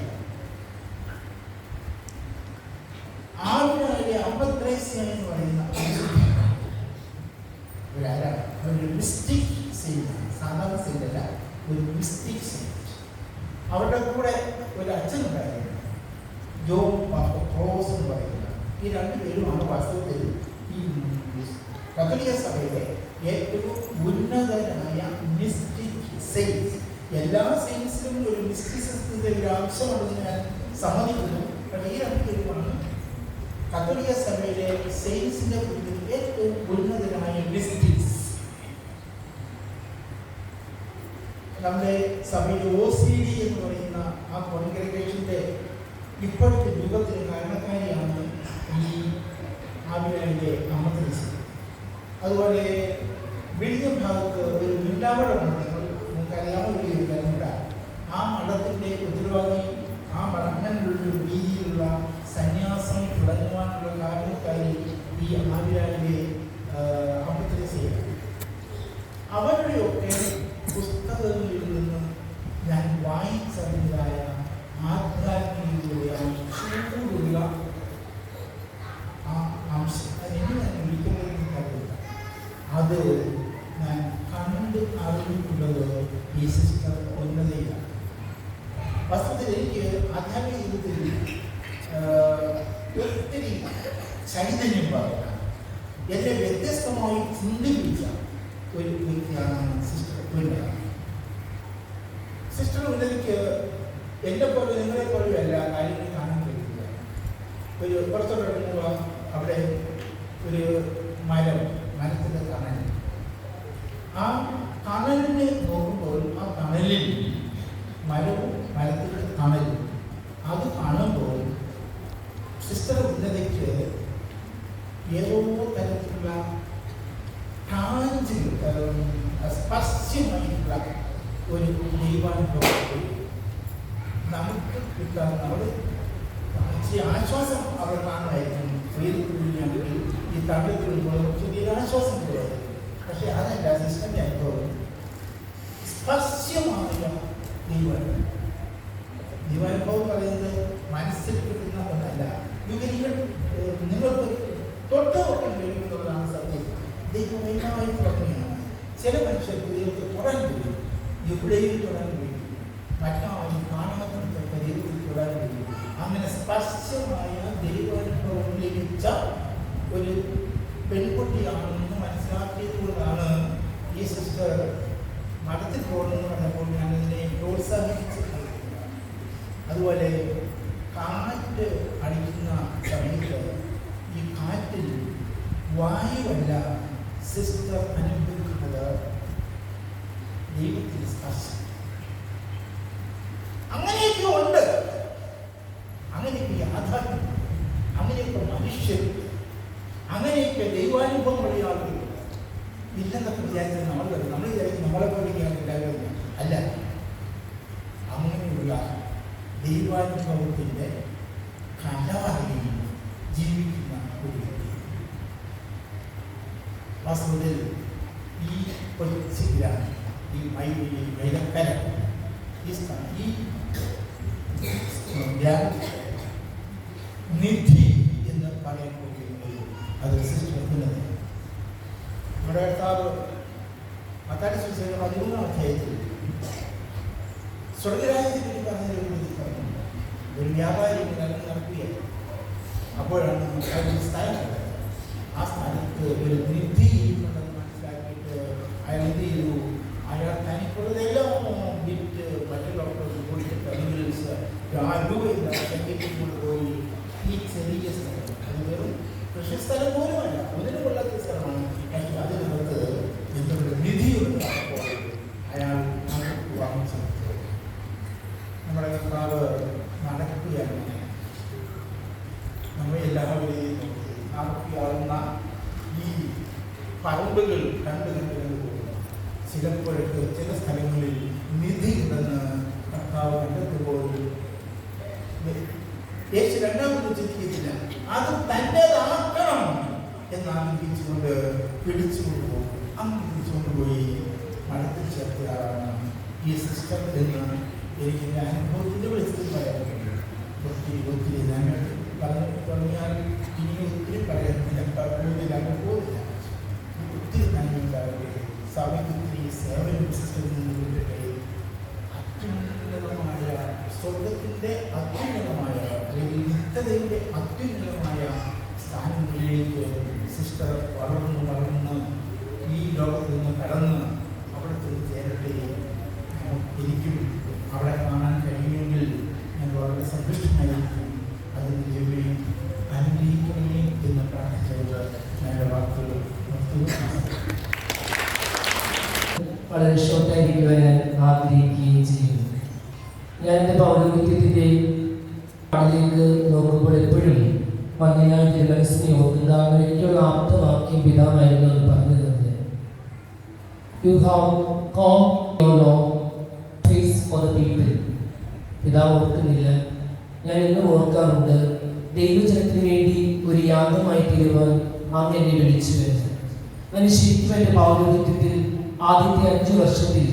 ആദ്യമായി അമ്പത്രേസ്യ എന്ന് പറയുന്ന ഒരു മിസ്റ്റിക് സെയിന്റ്, സാധാരണ സെയിന്റ് അല്ല, ഒരു മിസ്റ്റിക് സെയിന്റ്. അവരുടെ കൂടെ ഒരു അച്ഛനുണ്ടായിരുന്നു, ജോൺ ക്രോസ് എന്ന് പറയുന്നത്. ഈ രണ്ടുപേരുമാണ് വാസ്തവത്തിൽ ഈ കത്തോലിക്ക സഭയിലെ ഏറ്റവും ഉന്നതരായ മിസ്റ്റിക് സെയിൻസ്. എല്ലാ സെയിൻസിലും ഒരു മിസ്റ്റിസിസത്തിന്റെ ഒരു അംശമുണ്ടെന്ന് ഞാൻ സമ്മതിക്കുന്നു. പക്ഷേ ഈ രണ്ടുപേരുമാണ് കത്തോലിക്ക സഭയിലെ സെയിൻസിന്റെ കൂട്ടത്തിൽ ഏറ്റവും ഉന്നതരായ മിസ്റ്റിക്സ്. നമ്മുടെ സഭയിലെ OCD എന്ന് പറയുന്ന ആ കോൺഗ്രിഗേഷന്റെ ഇപ്പോഴത്തെ യുഗത്തിന് കാരണക്കാരിയാണ് ഈ ആവിലായിലെ അമ്മത്രീസ്. അതുപോലെ വിഴിഞ്ഞ ഭാഗത്ത് ഒരു മിണ്ടാവളമുണ്ട്, നമുക്കറിയാവുന്ന. ആ മഠത്തിന്റെ ഉത്തരവാദി ആ അങ്ങനെയുള്ള രീതിയിലുള്ള സന്യാസം തുടങ്ങുവാനുള്ള കാരണക്കാരി ഈ ആവിലായിലെ അമ്മത്രീസയാണ്. അവരുടെയൊക്കെ പുസ്തകങ്ങളിൽ നിന്ന് ഞാൻ വായിച്ചറിഞ്ഞതായ ആധ്യാത്മികതയുടെ ചൂടുള്ള ആ അംശം അതെങ്ങനെ ഞാൻ വിളിക്കുന്നതെന്ന് അറിയില്ല. അത് ഞാൻ കണ്ട് അറിഞ്ഞിട്ടുള്ളത് ഈ സിസ്റ്റർ ഉന്നതയിലാണ്. വസ്തുത്തിൽ എനിക്ക് ആധ്യാത്മിക ജീവിതത്തിൽ ചൈതന്യം പറയുക, എന്നെ വ്യത്യസ്തമായി ചിന്തിപ്പിച്ച ഒരു വ്യക്തിയാണ് സിസ്റ്റർ ഉന്നത. സിസ്റ്റർ ഉന്നതിക്ക് എന്നെ പോലെ നിങ്ങളെ പോലെയല്ല കാര്യങ്ങൾ കാണാൻ കഴിയില്ല. ഒരു പുറത്തോട്ട് ഇറങ്ങുമ്പോൾ അവിടെ ഒരു മരത്തിൻ്റെ തണൽ, ആ തണലിനെ നോക്കുമ്പോൾ ആ തണലിൽ മരവും മരത്തിൻ്റെ തണലും അത് കാണുമ്പോൾ സിസ്റ്റർ ഉന്നതയ്ക്ക് ഏതോ തരത്തിലുള്ള സ്പർശ്യമായിട്ടുള്ള ഒരു ദൈവാനുഭവത്തിൽ നമുക്ക് കിട്ടാൻ നമ്മൾ ഇച്ചിരി ആശ്വാസം അവർ കാണുമായിരിക്കും. പ്രീതിക്കുള്ളിൽ ഈ തമിഴ്ക്കുള്ളിൽ ചെറിയൊരു ആശ്വാസം പോയായിരുന്നു. പക്ഷെ അതല്ല സിസ്റ്ററിൻ്റെ അനുഭവം. സ്പർശ്യമായ ദൈവാനുഭവം പറയുന്നത് മനസ്സിൽ കിട്ടുന്ന ഒന്നല്ല. നിങ്ങൾക്ക് തൊട്ട് തൊട്ട് കഴിയുന്നതാണ് സത്യം. ദൈവം എല്ലാവരും തുടങ്ങുകയാണ്. ചില മനുഷ്യർക്ക് ദൈവത്തെ തൊടാൻ കഴിയും, എവിടെയും തൊടാൻ കഴിയും, മറ്റാരും കാണാത്ത ദൈവത്തിൽ തൊടാൻ കഴിയും. അങ്ങനെ സ്പർശമായ ദൈവാനുഭവം ലഭിച്ച ഒരു പെൺകുട്ടിയാണെന്ന് മനസ്സിലാക്കിയതുകൊണ്ടാണ് ഈ സിസ്റ്റർ മഠത്തിൽ പോകണമെന്ന് പറഞ്ഞപ്പോൾ ഞാൻ ഇതിനെ പ്രോത്സാഹിപ്പിച്ചത്. അതുപോലെ കാറ്റ് അടിക്കുന്ന സമയത്ത് ഈ കാറ്റിൽ വായുവല്ല സിസ്റ്റർ അനുഭവിക്കുന്നത്, ദൈവത്തിൽ സ്പർശം. അങ്ങനെയൊക്കെ ഉണ്ട്, അങ്ങനെയൊക്കെ യാഥാർത്ഥ്യം, അങ്ങനെയൊക്കെ മനുഷ്യർ, അങ്ങനെയൊക്കെ ദൈവാനുഭവമുള്ള ആളുകൾ ഇല്ലെന്നൊക്കെ വിചാരിച്ചത് നമ്മൾ വിചാരിക്കും നമ്മളെ പോലെയാണ് എല്ലാവരും. അല്ല, അങ്ങനെയുള്ള ദൈവാനുഭവത്തിൻ്റെ കലവറയിൽ ജീവിക്കുന്ന ഒരു വ്യക്തി. വാസ്തവത്തിൽ ഈ കൊച്ചു ഗ്രാമം, ഈ മൈലക്കര, ഈ നിധി എന്ന് പറയാൻ പറ്റുന്നത് അത് സിസ്റ്റർ. നമ്മുടെ കർത്താവ് മത്തായി സുവിശേഷം 13-ാം അധ്യായത്തിൽ സ്വർഗരാജ്യത്തെ പറഞ്ഞൊരു പറഞ്ഞു. ഒരു വ്യാപാരി നടക്കുകയാണ്. അപ്പോഴാണ് ഒരു സ്ഥലം, ആ സ്ഥലത്ത് ഒരു നിധി ഉണ്ടെന്ന് മനസ്സിലാക്കിയിട്ട് അയാൾ എന്ത് ചെയ്തു? അയാൾ തനിക്കുള്ളതെല്ലാം വിറ്റ് മറ്റുള്ളവർക്ക് കൊടുത്തിട്ട് അല്ലെങ്കിൽ കൊണ്ടുപോയി ഈ ചെറിയ സ്ഥലം, അത് വെറും കൃഷി സ്ഥലം പോലുമല്ല, ഒന്നിനും കൊള്ളാത്ത സ്ഥലമാണ്. പക്ഷേ അതിനകത്ത് എന്തൊരു നിധിയുണ്ട്. അപ്പോൾ അയാൾ വാങ്ങിച്ചു. നമ്മുടെ കർത്താവ് നടക്കുകയാണ്. നമ്മെ എല്ലാവരെയും നടക്കുകയാവുന്ന ഈ പറമ്പുകൾ കണ്ടു പോകുന്നു. ചിലപ്പോഴൊക്കെ ചില സ്ഥലങ്ങളിൽ നിധി ഉണ്ടെന്ന് കർത്താവ് കണ്ടെത്തുമ്പോൾ യേശു രണ്ടാമത് ചിന്തിക്കുന്നില്ല, അത് തൻ്റെതാക്കണം എന്നാഗ്രഹിച്ചുകൊണ്ട് പിടിച്ചുകൊണ്ടുപോകും. അങ്ങ് പിടിച്ചുകൊണ്ടുപോയി മഠത്തിൽ ചേർത്തയാളാണ് ഈ സിസ്റ്റർ എന്ന് എനിക്ക് എൻ്റെ അനുഭവത്തിൻ്റെ വെളിച്ചത്തിൽ പറയാൻ കഴിയും. ഒത്തിരി ഞങ്ങൾ പറഞ്ഞു തുടങ്ങിയാൽ ഇനി ഒത്തിരി പറയാനില്ല, പോകുന്നില്ല. ഒത്തിരി നന്മയുണ്ടാവട്ടെ. സഭയ്ക്ക് ഒത്തിരി സേവനം സിസ്റ്ററിൽ അത്യുന്നതമായ സ്വർഗത്തിൻ്റെ അത്യുന്നതമായ അല്ലെങ്കിൽ നിത്യതയുടെ അത്യുന്നതമായ സ്ഥാനങ്ങളിലേക്ക് സിസ്റ്റർ വളർന്ന് ഈ ലോകത്തിൽ നിന്ന് കടന്ന് അവിടെ ചെന്ന് ചേരട്ടെ. എനിക്കും അവിടെ കാണാൻ കഴിയുമെങ്കിൽ ഞാൻ വളരെ സന്തുഷ്ടനായിരിക്കും. അതിന് ദൈവമേ അനുഗ്രഹിക്കണമേ എന്ന് പ്രാർത്ഥിച്ചുകൊണ്ട് എൻ്റെ വാക്കുകൾ വളരെ ഷോർട്ടായിരിക്കുവാൻ ഞാൻ ആഗ്രഹിക്കുകയും ചെയ്യുന്നു. ഞാൻ എൻ്റെ പൗരോഹിത്യത്തിൻ്റെ ആളിലേക്ക് നോക്കുമ്പോൾ എപ്പോഴും വന്നയാൾ തിരുമനസ്സിനെ ഓർക്കുന്ന എനിക്കുള്ള ആപ്തവാക്യം പിതാവായിരുന്നു എന്ന് പറഞ്ഞു തന്നെ. You have come your low face for the people. പിതാവ് ഓർക്കുന്നില്ല, ഞാൻ ഇന്നും ഓർക്കാറുണ്ട്. ദൈവജനത്തിന് വേണ്ടി ഒരു യാഗമായി തീരുവാൻ അങ്ങ് എന്നെ വിളിച്ചു വരുന്നത്. അങ്ങനെ ശരിക്കും എൻ്റെ പൗരോഹിത്യത്തിൽ ആദ്യത്തെ 5 വർഷത്തിൽ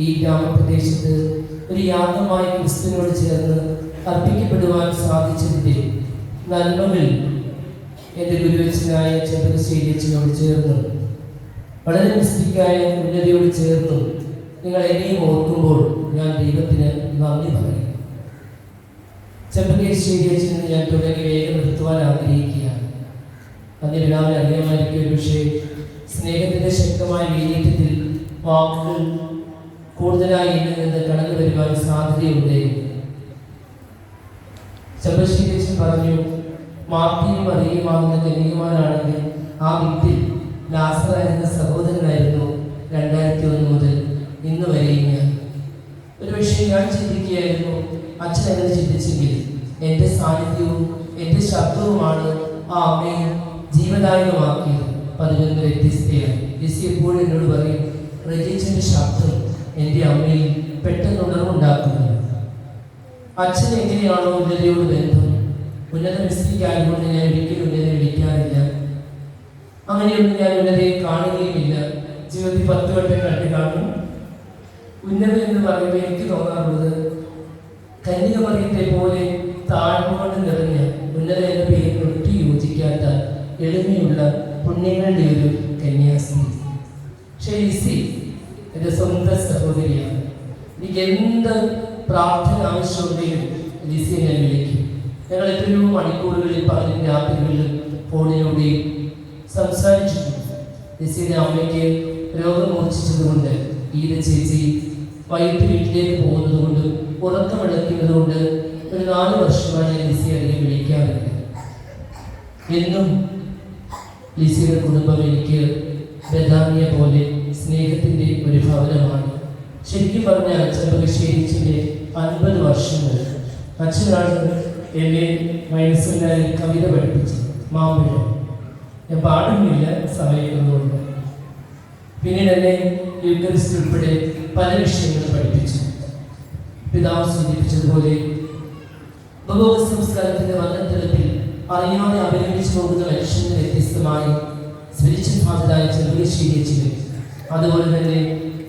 ഈ ഗ്രാമപ്രദേശത്ത് ഒരു യാഗമായി ക്രിസ്തുവിനോട് ചേർന്ന് അർപ്പിക്കപ്പെടുവാൻ സാധിച്ചതിൻ്റെ നന്മകൾ എൻ്റെ ഗുരുവച്ചനായ ചെമ്പകശ്ശേരിയച്ചനോട് ചേർന്ന് വളരെ മിസ്റ്റിക്കായ ഉന്നതിയോട് ചേർന്ന് നിങ്ങൾ എന്നെയും ഓർക്കുമ്പോൾ ഞാൻ ദൈവത്തിന് നന്ദി പറയുന്നു. ചെമ്പകശ്ശേരിയച്ചന് ഞാൻ തുടങ്ങി വേഗം നിർത്തുവാൻ ആഗ്രഹിക്കുകയാണ്. അതിന് പിതാവിനെ അറിയാമായിരിക്കും. ഒരു പക്ഷേ സ്നേഹത്തിൻ്റെ ശക്തമായ വീര്യത്തിൽ വാക്കുകൾ കൂടുതലായി എന്നിൽ നിന്ന് കടന്നു വരുവാൻ സാധ്യതയുണ്ട്. ചന്ദ്രശേഖരൻ പറഞ്ഞു, മാർട്ടിയും മറിയുമാകുന്ന കന്യകമാരാണെങ്കിൽ ആ വീട്ടിൽ ലാസർ എന്ന സഹോദരനായിരുന്നു 2001 മുതൽ ഇന്ന് വരെയും ഞാൻ. ഒരു പക്ഷേ ഞാൻ ചിന്തിക്കുകയായിരുന്നു, അച്ഛൻ എങ്ങനെ ചിന്തിച്ചെങ്കിൽ എൻ്റെ സാന്നിധ്യവും എൻ്റെ ശബ്ദവുമാണ് ആ അമ്മയെ ജീവദായകമാക്കിയത്. 11 വ്യത്യസ്തയാണ്. ലിസി എപ്പോഴും എന്നോട് പറയും, റജിച്ചൻ്റെ ശബ്ദം എൻ്റെ അമ്മയിൽ പെട്ടെന്ന് ഉണർവുണ്ടാക്കുന്നത്. അച്ഛൻ എങ്ങനെയാണോ ഉന്നതയോട് ബന്ധം, ഉന്നത മിസ്റ്റിക്കായതുകൊണ്ട് ഞാൻ ഒരിക്കലും ഉന്നതയെ വിളിക്കാറില്ല. അങ്ങനെയൊന്നും ഞാൻ ഉന്നതയെ കാണുകയുമില്ല. ജീവിതത്തിൽ 10 വട്ടം കണ്ടു കാണും. ഉന്നത എന്ന് പറയുമ്പോൾ എനിക്ക് തോന്നാറുള്ളത് കന്യകമറിയത്തെ പോലെ താഴ്മകൊണ്ട് നിറഞ്ഞ ഉന്നത എന്ന പേരിൽ ഒട്ടി യോജിക്കാത്ത എളിമയുള്ള പുണ്യങ്ങളുടെ ഒരു കന്യാസ്ത്രീ. പക്ഷേ ലിസി എൻ്റെ സ്വന്തം സഹോദരിയാണ്. എനിക്ക് എന്ത് പ്രാർത്ഥന ആവശ്യമുണ്ടെങ്കിലും ലിസിയെ ഞാൻ വിളിക്കും. ഞങ്ങൾ എത്രയോ മണിക്കൂറുകളിൽ 10 രാത്രികളിലും ഫോണിലൂടെയും സംസാരിച്ചിട്ടുണ്ട്. ലിസിയുടെ അമ്മയ്ക്ക് രോഗം മൂർച്ഛിച്ചതുകൊണ്ട് ഈര ചേച്ചി വൈകിട്ട് വീട്ടിലേക്ക് പോകുന്നത് കൊണ്ടും ഉറക്കമിളക്കുന്നത് കൊണ്ട് ഒരു 4 വർഷമായി ഞാൻ ലിസിയെ അധികം വിളിക്കാറില്ല. എന്നും ലിസിയുടെ കുടുംബം എനിക്ക് ബദാനിയ പോലെ സ്നേഹത്തിൻ്റെ ഒരു ഭവനമാണ്. ശരിക്കും പറഞ്ഞാൽ ചെമ്പകശ്ശേരിച്ചിൻ്റെ 50 വർഷങ്ങൾ അച്ഛനാണ് എന്നെ മനസ്സിലായി കവിത പഠിപ്പിച്ചത്. മാമ്പഴം ഞാൻ പാടുന്നില്ല സമയങ്ങളുണ്ട്. പിന്നീട് എന്നെ യൂക്കറിസ്റ്റ് ഉൾപ്പെടെ പല വിഷയങ്ങളും പഠിപ്പിച്ചു. പിതാവ് സൂചിപ്പിച്ചതുപോലെ ഉപഭോഗ സംസ്കാരത്തിൻ്റെ വന്നത്തലത്തിൽ അറിയാതെ അഭിനയിച്ചു പോകുന്ന മനുഷ്യന് വ്യത്യസ്തമായി സ്പിരിച്വൽ ഫാദറായ ചെമ്പകശ്ശേരിച്ചിന് അതുപോലെ തന്നെ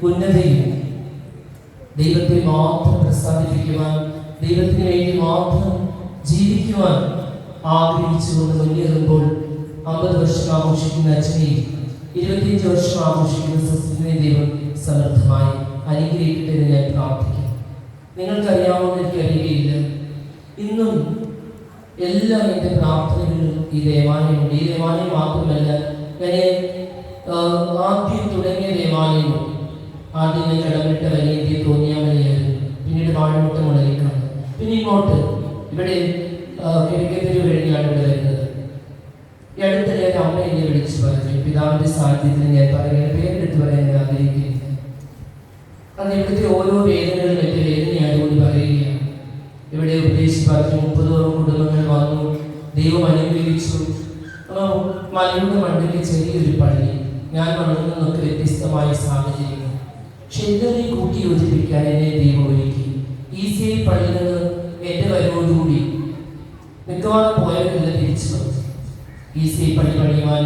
ഉന്നതയും ദൈവത്തെ മാത്രം പ്രസാദിപ്പിക്കുവാൻ, ദൈവത്തിന് വേണ്ടി മാത്രം ജീവിക്കുവാൻ ആഗ്രഹിച്ചുകൊണ്ട് മുന്നേറുമ്പോൾ 50 വർഷം ആഘോഷിക്കുന്ന അച്ഛനെയും 25 വർഷം ആഘോഷിക്കുന്ന സിസ്റ്ററിനെയും ദൈവം സമർത്ഥമായി അനുഗ്രഹിക്കട്ടെ എന്ന് ഞാൻ പ്രാർത്ഥിക്കും. നിങ്ങൾക്കറിയാവുന്ന എനിക്ക് അറിയുകയില്ല, ഇന്നും എല്ലാ എൻ്റെ പ്രാർത്ഥനകളിലും ഈ ദേവാലയമുണ്ട്. ഈ ദേവാലയം മാത്രമല്ല, ഞാൻ ആദ്യം തുടങ്ങിയ ദേവാലയവും ആദ്യം ഞാൻ കടമിട്ട വലിയ തോന്നിയാമലയായിരുന്നു. പിന്നീട് വാഴമുട്ട മുളരിക്കാണ്. പിന്നെ ഇങ്ങോട്ട് ഇവിടെ കിഴക്കേത്തെരു കഴിഞ്ഞാണ് ഇവിടെ വരുന്നത്. ഈ അടുത്തിടെ എൻ്റെ അമ്മ എന്നെ വിളിച്ചു പറഞ്ഞു, പിതാവിൻ്റെ സാന്നിധ്യത്തിൽ ഞാൻ പറയുന്നത് പേരെടുത്ത് പറയാൻ ഞാൻ ആഗ്രഹിക്കുന്നില്ല. അന്ന് ഇവിടുത്തെ ഓരോ വേദനകളും എൻ്റെ വേദനയായതുകൊണ്ട് പറയുകയാണ്. ഇവിടെ ഉപദേശിച്ച് പറഞ്ഞു 30ഓളം കുടുംബങ്ങൾ വന്നു, ദൈവം അനുഗ്രഹിച്ചു. മലയുടെ മണ്ണിൽ ചെറിയൊരു പള്ളി, ഞാൻ വളർന്നതൊക്കെ വ്യത്യസ്തമായ സാഹചര്യങ്ങൾ. പക്ഷെ എല്ലാവരെയും കൂട്ടി യോജിപ്പിക്കാൻ എന്നെ ദൈവം ഒരുക്കി. ഈസിയായി പള്ളിയിൽ നിന്ന് എൻ്റെ വരവോടുകൂടി മിക്കവാറും പോയവരെല്ലാം തിരിച്ചു വന്നു. ഈസിയായി പള്ളി പണിയുവാൻ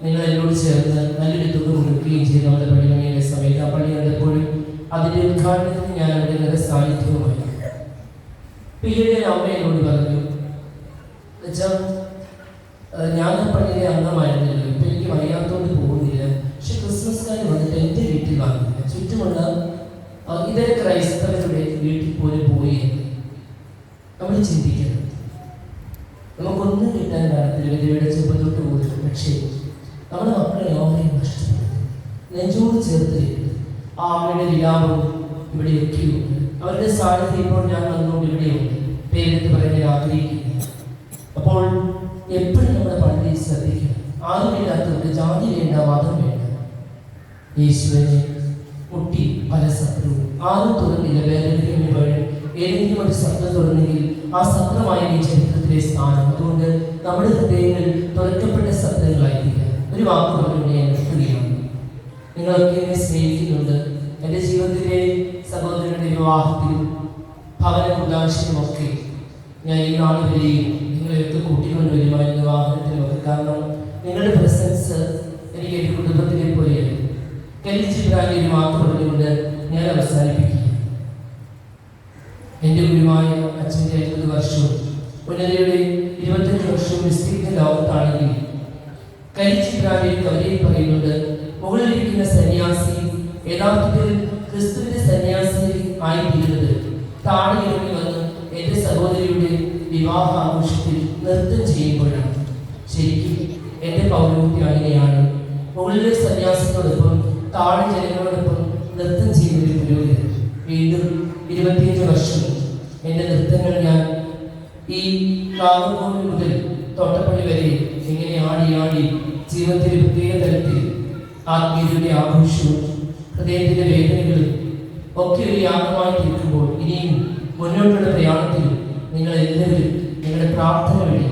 നിങ്ങൾ എന്നോട് ചേർന്ന് നല്ലൊരു തുക കൊടുക്കുകയും ചെയ്തു. നമ്മുടെ പള്ളി പണിയുടെ സമയത്ത് ആ പള്ളി കണ്ടപ്പോഴും അതിൻ്റെ ഉദ്ഘാടനത്തിന് ഞാൻ അവിടെ നല്ല സാന്നിധ്യവുമായി. പിന്നീട് അമ്മ എന്നോട് പറഞ്ഞു, ഞാൻ ആ പള്ളിയിലെ അംഗമായിരുന്നല്ലോ, ഇപ്പം എനിക്ക് അറിയാത്തതുകൊണ്ട് പോകുന്നില്ല. പക്ഷെ ക്രിസ്മസ്കാര് വന്നിട്ട് എൻ്റെ വീട്ടിൽ വന്നില്ല. ചുറ്റുമുള്ള ഇതര ക്രൈസ്തവരുടെ വീട്ടിൽ പോലും പോയി. നമ്മൾ ചിന്തിക്കണം, നമുക്കൊന്നും കിട്ടാൻ കാണത്തില്ല, വിധവയുടെ ചെറുപ്പത്തോട്ട് പോലും. പക്ഷേ നമ്മുടെ മക്കളെ ആരെയും നഷ്ടപ്പെടുന്നത് നെഞ്ചോട് ചേർത്തിരിക്കുന്നത്. ആ അമ്മയുടെ വിലാപം ഇവിടെയൊക്കെയുണ്ട്. അവരുടെ സാന്നിധ്യം ഇപ്പോൾ ഞാൻ വന്നുകൊണ്ട് ഇവിടെയുണ്ട്. പേരെടുത്ത് പറയാൻ ആഗ്രഹിക്കുന്നു. അപ്പോൾ എപ്പോഴും നമ്മുടെ പള്ളിയിൽ ശ്രദ്ധിക്കണം. ആരുമില്ലാത്തവർക്ക് ജാതി വേണ്ട, മതം വേണ്ട. യേശുവിനെ മുട്ടി പല സത്രവും ആരും തുറന്നില്ല. വേദനയ്ക്ക് വഴി ഏതെങ്കിലും ഒരു സത്രം തുറന്നെങ്കിൽ ആ സത്രമായ ഈ ചരിത്രത്തിലെ സ്ഥാനം. അതുകൊണ്ട് നമ്മുടെ ഹൃദയങ്ങൾ തുറക്കപ്പെട്ട സത്രങ്ങളായിരിക്കുക. ഒരു വാക്ക് പറഞ്ഞുകൊണ്ട് ഞാൻ നിർത്തുകയാണ്. നിങ്ങളൊക്കെ എന്നെ സ്നേഹിക്കുന്നുണ്ട്. എൻ്റെ ജീവിതത്തിലെ സഹോദരന്റെ വിവാഹത്തിലും ഭവന കുദാശിലുമൊക്കെ ഞാൻ ഈ നാൾ വരെയും നിങ്ങളെയൊക്കെ കൂട്ടിക്കൊണ്ടുവരുമായിരുന്നു, വാഹനത്തിലുമൊക്കെ. കാരണം നിങ്ങളുടെ പ്രസൻസ് എനിക്ക് എൻ്റെ കുടുംബത്തിലെ പോലെയാണ്. കലിച്ചിട്ടാകിയ ഒരു വാക്ക് പറഞ്ഞുകൊണ്ട് ഞാൻ അവസാനിപ്പിക്കുക. എൻ്റെ ഗുരുവായ അച്ഛൻ്റെ 50 വർഷവും ഉന്നതയുടെ 25 വർഷവും വിസ്തീർണ ലോകത്താണെങ്കിൽ കരിച്ചിട്ടാകിയ കവരയിൽ പറയുന്നുണ്ട്, മുകളിലിരിക്കുന്ന സന്യാസി യഥാർത്ഥത്തിൽ ക്രിസ്തുവിന്റെ സന്യാസി ആയിത്തീരുന്നത് താഴെ ഇറങ്ങി വന്ന് എൻ്റെ സഹോദരിയുടെ വിവാഹ ആഘോഷത്തിൽ നൃത്തം ചെയ്യുമ്പോഴാണ്. ശരിക്കും പൗരോഹിത്യം അങ്ങനെയാണ്. മുകളിലെ സന്യാസത്തോടൊപ്പം താഴെ ജനങ്ങളോടൊപ്പം നൃത്തം ചെയ്യുന്ന ഒരു പുരോഹിതൻ. വീണ്ടും 25 വർഷം എൻ്റെ നൃത്തങ്ങൾ ഞാൻ ഈ നാഗർകോവിൽ മുതൽ തോട്ടപ്പള്ളി വരെ ഇങ്ങനെ ആടി ആടി ജീവിതത്തിൻ്റെ പ്രത്യേക തലത്തിൽ ആത്മീയതയുടെ ആഘോഷവും ഹൃദയത്തിൻ്റെ വേദനകളും ഒക്കെ ഒരു യാഗമായി തീർക്കുമ്പോൾ ഇനിയും മുന്നോട്ടുള്ള പ്രയാണത്തിൽ നിങ്ങളെല്ലാവരും നിങ്ങളുടെ പ്രാർത്ഥന വഴി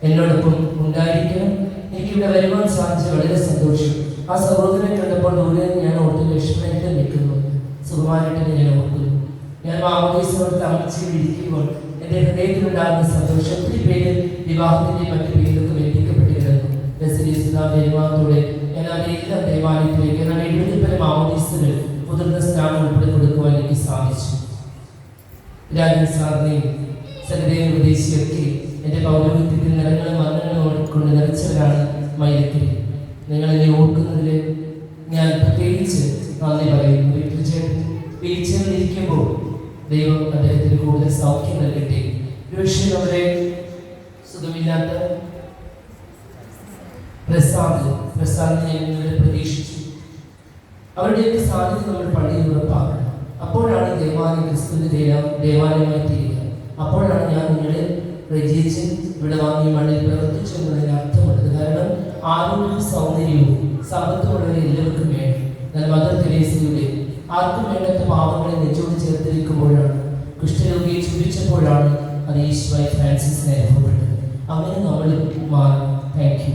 എന്നോടൊപ്പം ഉണ്ടായിരിക്കണം. എനിക്കിവിടെ വരുവാൻ സാധിച്ച വളരെ സന്തോഷം. ആ സഹോദരനെ കണ്ടപ്പോൾ ദൂരെ ഞാൻ ഓർത്ത് ലക്ഷ്മണന്റെ നിൽക്കുന്നു, സുകുമാരനെ ഞാൻ ഓർക്കുന്നു. ഞാൻ മാമോദീസയോട് താമസിച്ച് ഇരിക്കുമ്പോൾ എൻ്റെ ഹൃദയത്തിലുണ്ടാകുന്ന സന്തോഷം. ഒത്തിരി പേര് വിവാഹത്തിൻ്റെ മറ്റു പേരിലൊക്കെ ബന്ധിക്കപ്പെട്ട് കിടന്നു. പെരുമാറത്തോടെ ഞാൻ അവരെല്ലാം ദേവാലയത്തിലേക്ക് എന്നാൽ 70 പേരെ മാമോദീസന് മുതിർന്ന സ്ഥാനം ഉൾപ്പെടെ കൊടുക്കുവാൻ എനിക്ക് സാധിച്ചു. രാജൻ സാറിനെയും സഹദേവ ഉപദേശിയൊക്കെ എൻ്റെ പൗരോഹിത്യത്തിൽ നിറങ്ങളും വർണ്ണങ്ങളും കൊണ്ട് നിറച്ചവരാണ് മൈലക്കരി. നിങ്ങളെന്നെ ഓർക്കുന്നതിൽ ഞാൻ പ്രത്യേകിച്ച് നന്ദി പറയുന്നു. വീഴ്ചകളിരിക്കുമ്പോൾ ദൈവം അദ്ദേഹത്തിന് കൂടുതൽ സൗഖ്യം നൽകട്ടെ. ഒരുപക്ഷെ നമ്മുടെ സുഖമില്ലാത്ത പ്രസാദിനെ ഞങ്ങൾ പ്രതീക്ഷിച്ചു. അവരുടെയൊക്കെ സാന്നിധ്യം നമ്മൾ പള്ളിയിൽ ഉറപ്പാക്കണം. അപ്പോഴാണ് ദേവാലയം ക്രിസ്തുവിൻ്റെ ദേവാലയമായി തീരുക. അപ്പോഴാണ് ഞാൻ നിങ്ങളെ രചിച്ച് ഇവിടെ വാങ്ങി മണ്ണിൽ പ്രവർത്തിച്ചു എന്നുള്ളതിന് അർത്ഥമുള്ളത്. കാരണം ആരോഗ്യവും സൗന്ദര്യവും സമ്പത്തുമുള്ളവരെ എല്ലാവർക്കും വേണം. എന്നാൽ മദർ തെരേസയുടെ ആർക്കും വേണ്ടാത്ത പാവങ്ങളെ നെഞ്ചോട് ചേർത്തിരിക്കുമ്പോഴാണ്, കുഷ്ഠരോഗിയെ ചുരിച്ചപ്പോഴാണ് അത് ഈശോയായി ഫ്രാൻസിസിനെ അനുഭവപ്പെട്ടത്. അങ്ങനെ നമ്മൾ മാറും. Thank you.